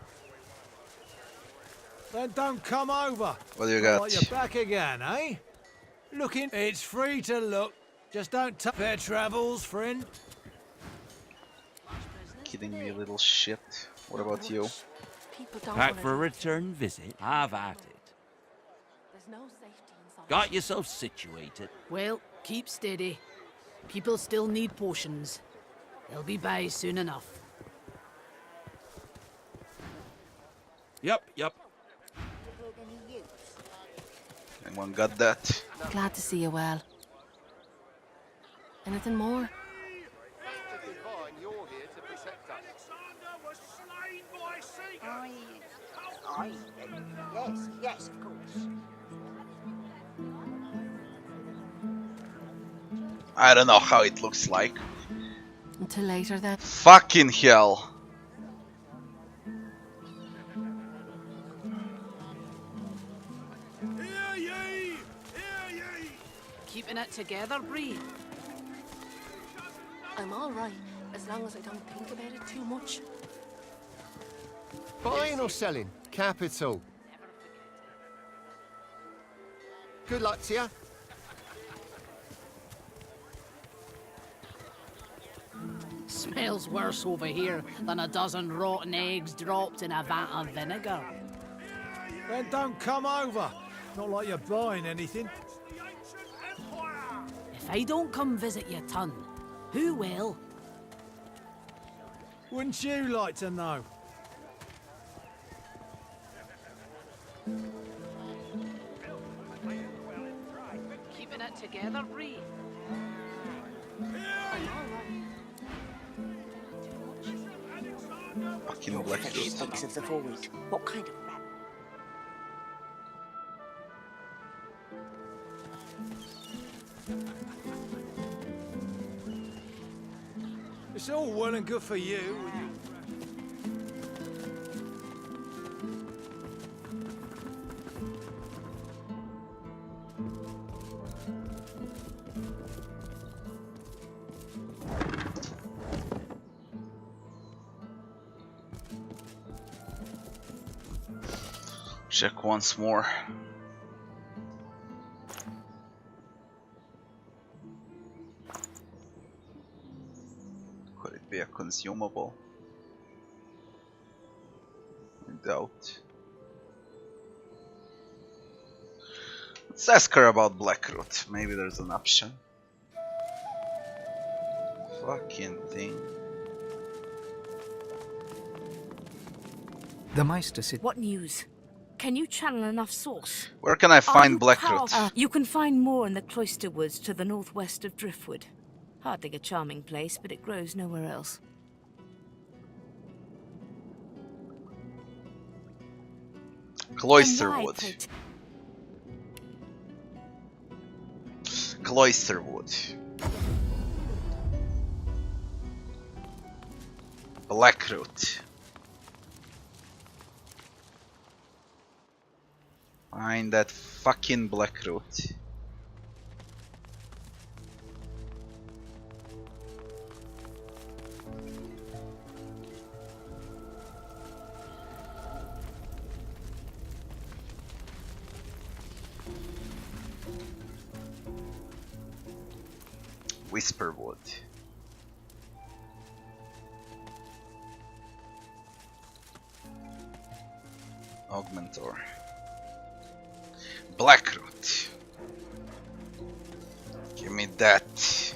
Then don't come over. What do you got? Oh, you're back again, eh? Looking. It's free to look. Just don't touch. Fair travels, friend. Kidding me, you little shit. What about you? Back for a return visit? Have at it. Got yourself situated? Well, keep steady. People still need potions. They'll be by soon enough. Yep. Anyone got that? Glad to see you well. Anything more? Yes, of course. I don't know how it looks like. Until later then. Fucking hell. Keeping it together, Bree? I'm all right. As long as I don't think about it too much. Buying or selling? Capital. Good luck to you. Smells worse over here than a dozen rotten eggs dropped in a vat of vinegar. Then don't come over. Not like you're buying anything. If I don't come visit your ton, who will? Wouldn't you like to know? Keeping it together, Bree. Fucking Blackroot. Stinks of the void. What kind of rat? It's all well and good for you. Check once more. Could it be a consumable? I doubt. Let's ask her about Blackroot. Maybe there's an option. Fucking thing. The Meister said, What news? Can you channel enough source? Where can I find Blackroot? You can find more in the cloister woods to the northwest of Driftwood. Hardly a charming place, but it grows nowhere else. Cloisterwood. Cloisterwood. Blackroot. Find that fucking Blackroot. Whisperwood. Augmentor. Blackroot. Give me that.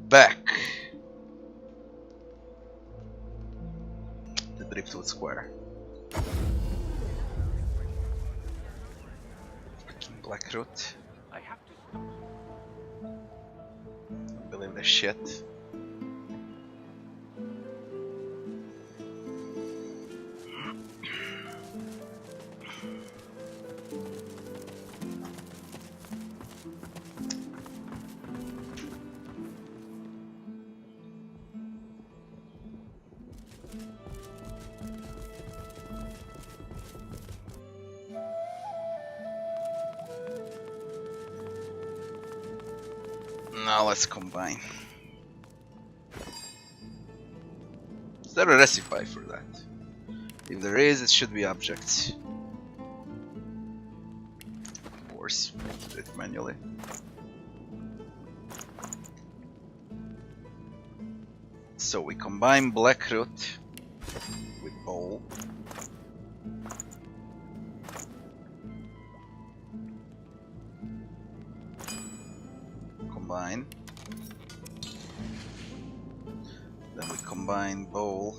Back. The Driftwood Square. Fucking Blackroot. I don't believe this shit. Now let's combine. Is there a recipe for that? If there is, it should be objects. Of course, do it manually. So we combine Blackroot with bowl. Combine. Then we combine bowl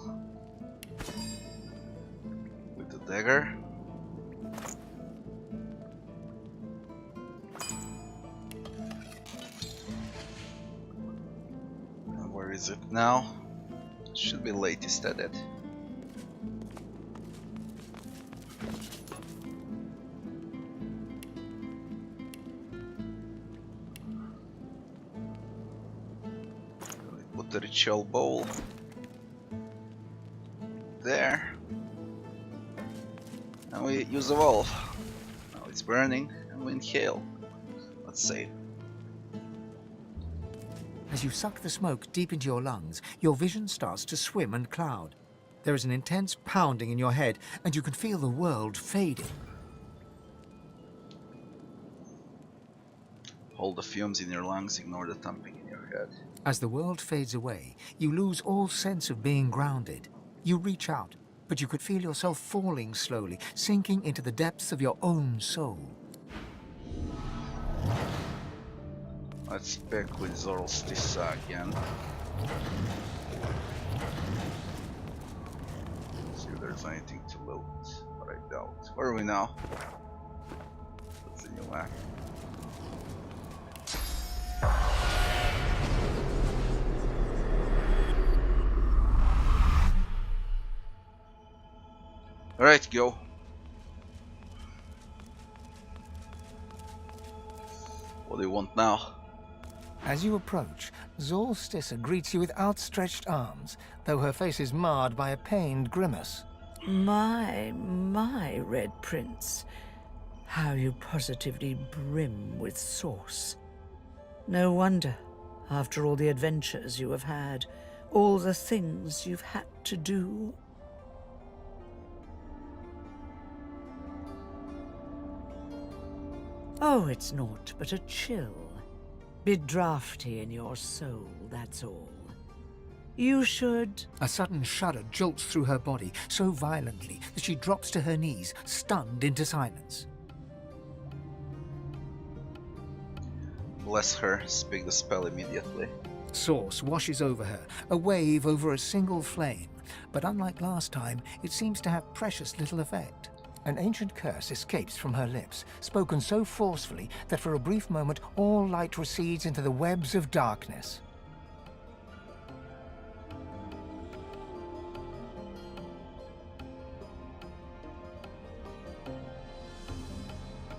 with the dagger. And where is it now? Should be latest edit. Put the ritual bowl there. And we use evolve. Now it's burning, and we inhale. Let's say. As you suck the smoke deep into your lungs, your vision starts to swim and cloud. There is an intense pounding in your head, and you can feel the world fading. Hold the fumes in your lungs, ignore the thumping in your head. As the world fades away, you lose all sense of being grounded. You reach out, but you could feel yourself falling slowly, sinking into the depths of your own soul. Let's pick with Zorlstissa again. See if there's anything to loot, but I doubt. Where are we now? That's the new map. Alright, go. What do you want now? As you approach, Zorlstissa greets you with outstretched arms, though her face is marred by a pained grimace. My, Red Prince. How you positively brim with sauce. No wonder, after all the adventures you have had, all the things you've had to do. Oh, it's naught but a chill. Bit drafty in your soul, that's all. You should... A sudden shudder jolts through her body so violently that she drops to her knees, stunned into silence. Bless her, speak the spell immediately. Sauce washes over her, a wave over a single flame, but unlike last time, it seems to have precious little effect. An ancient curse escapes from her lips, spoken so forcefully that for a brief moment all light recedes into the webs of darkness.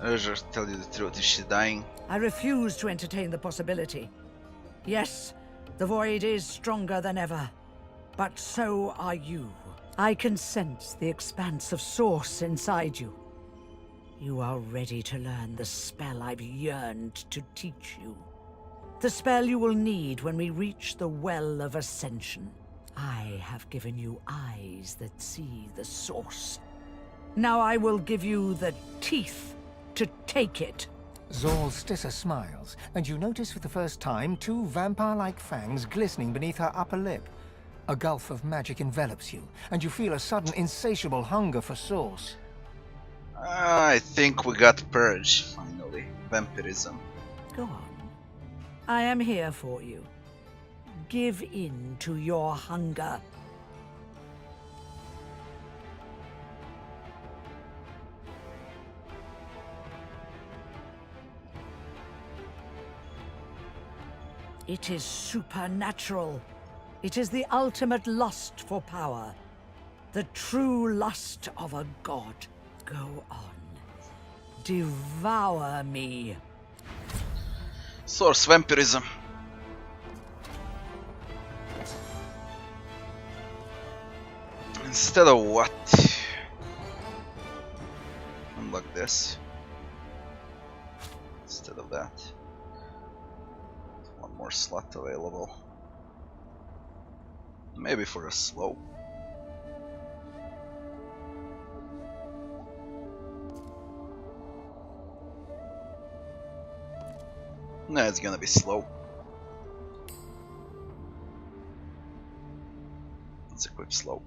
I'll just tell you the truth, is she dying? I refuse to entertain the possibility. Yes, the void is stronger than ever, but so are you. I can sense the expanse of source inside you. You are ready to learn the spell I've yearned to teach you. The spell you will need when we reach the Well of Ascension. I have given you eyes that see the source. Now I will give you the teeth to take it. Zorlstissa smiles, and you notice for the first time two vampire-like fangs glistening beneath her upper lip. A gulf of magic envelops you, and you feel a sudden insatiable hunger for sauce. I think we got purge, finally. Vampirism. Go on. I am here for you. Give in to your hunger. It is supernatural. It is the ultimate lust for power. The true lust of a god. Go on. Devour me. Source vampirism. Instead of what? Unlock this. Instead of that. One more slot available. Maybe for a slow. No, it's gonna be slow. Let's equip slow.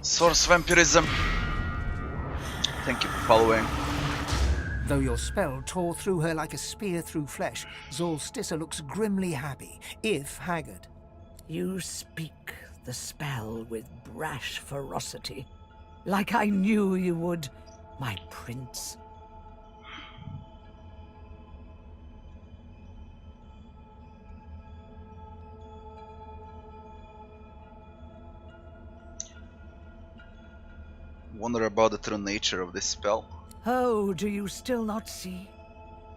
Source vampirism. Thank you for following. Though your spell tore through her like a spear through flesh, Zorlstissa looks grimly happy, if haggard. You speak the spell with brash ferocity, like I knew you would, my prince. Wonder about the true nature of this spell. Oh, do you still not see?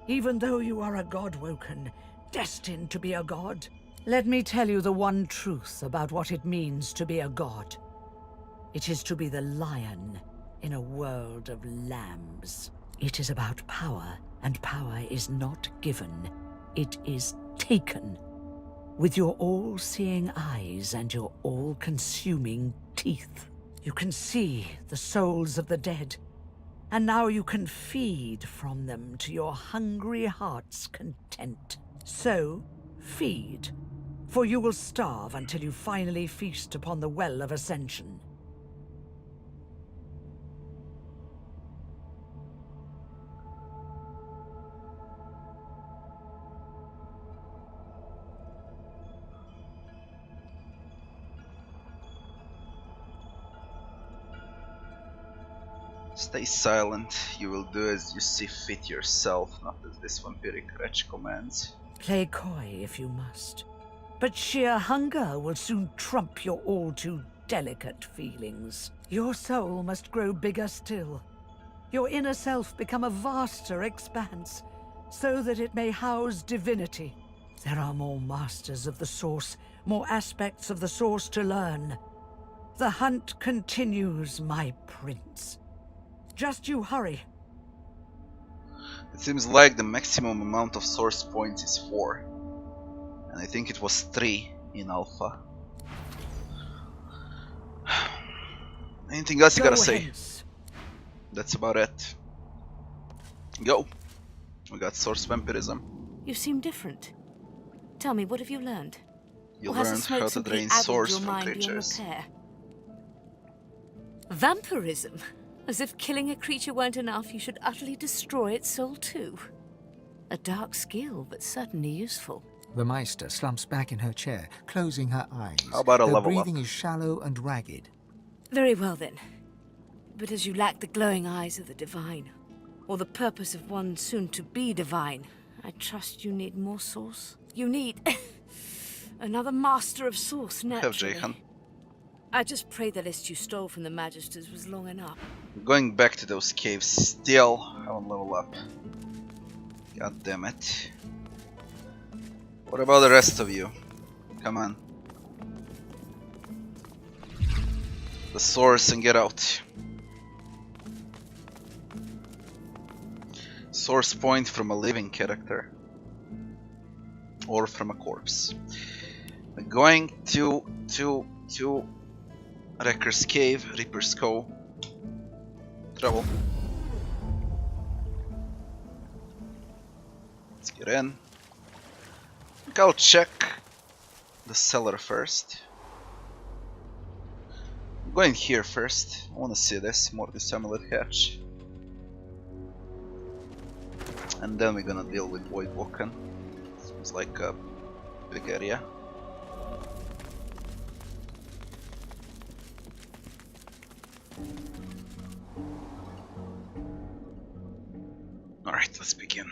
Even though you are a god woken, destined to be a god, Let me tell you the one truth about what it means to be a god. It is to be the lion in a world of lambs. It is about power, and power is not given. It is taken. With your all-seeing eyes and your all-consuming teeth. You can see the souls of the dead, and now you can feed from them to your hungry heart's content. So, feed, for you will starve until you finally feast upon the well of ascension. Stay silent. You will do as you see fit yourself, not as this vampiric wretch commands. Play coy if you must, but sheer hunger will soon trump your all-too-delicate feelings. Your soul must grow bigger still. Your inner self become a vaster expanse, so that it may house divinity. There are more masters of the source, more aspects of the source to learn. The hunt continues, my prince. Just you hurry. It seems like the maximum amount of source points is 4. And I think it was 3 in alpha. Anything else you gotta say? That's about it. Go. We got source vampirism. You seem different. Tell me, what have you learned? You Or has the learned smoke how to simply drain added source your from mind beyond creatures. repair? Vampirism? As if killing a creature weren't enough, you should utterly destroy its soul too. A dark skill, but certainly useful. The Meister slumps back in her chair, closing her eyes. How about a her level up? breathing is shallow and ragged. Very well then. But as you lack the glowing eyes of the divine, or the purpose of one soon to be divine, I trust you need more source. You need another master of source, naturally. Have Jahan. I just pray the list you stole from the Magisters was long enough. Going back to those caves still. Haven't leveled up. God damn it. What about the rest of you? Come on. The source and get out. Source point from a living character. Or from a corpse. We're going to Wrecker's Cave, Reaper's Cove. Trouble. Let's get in. I think I'll check the cellar first. I'm going here first. I want to see this Mortis Amulet hatch. And then we're gonna deal with Void Woken. Seems like a big area. Alright, let's begin.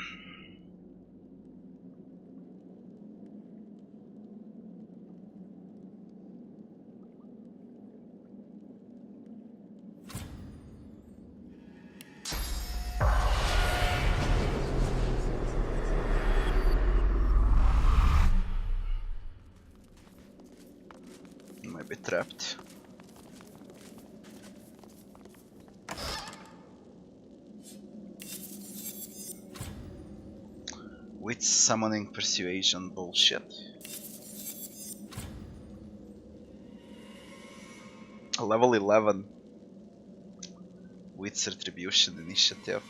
You might be trapped. With summoning persuasion bullshit. Level 11. Wits Retribution Initiative.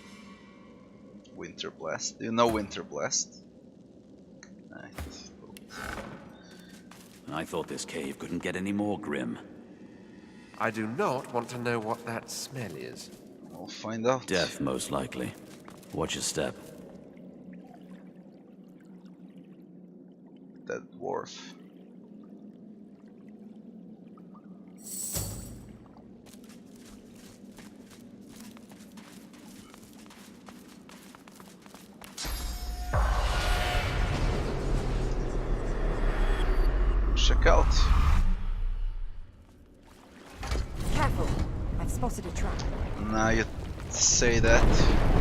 Winter Blast. Do you know Winter Blast? I thought this cave couldn't get any more grim. I do not want to know what that smell is. We'll find out. Death, most likely. Watch your step. Dead dwarf. Check out. Careful, I've spotted a trap. Now you say that.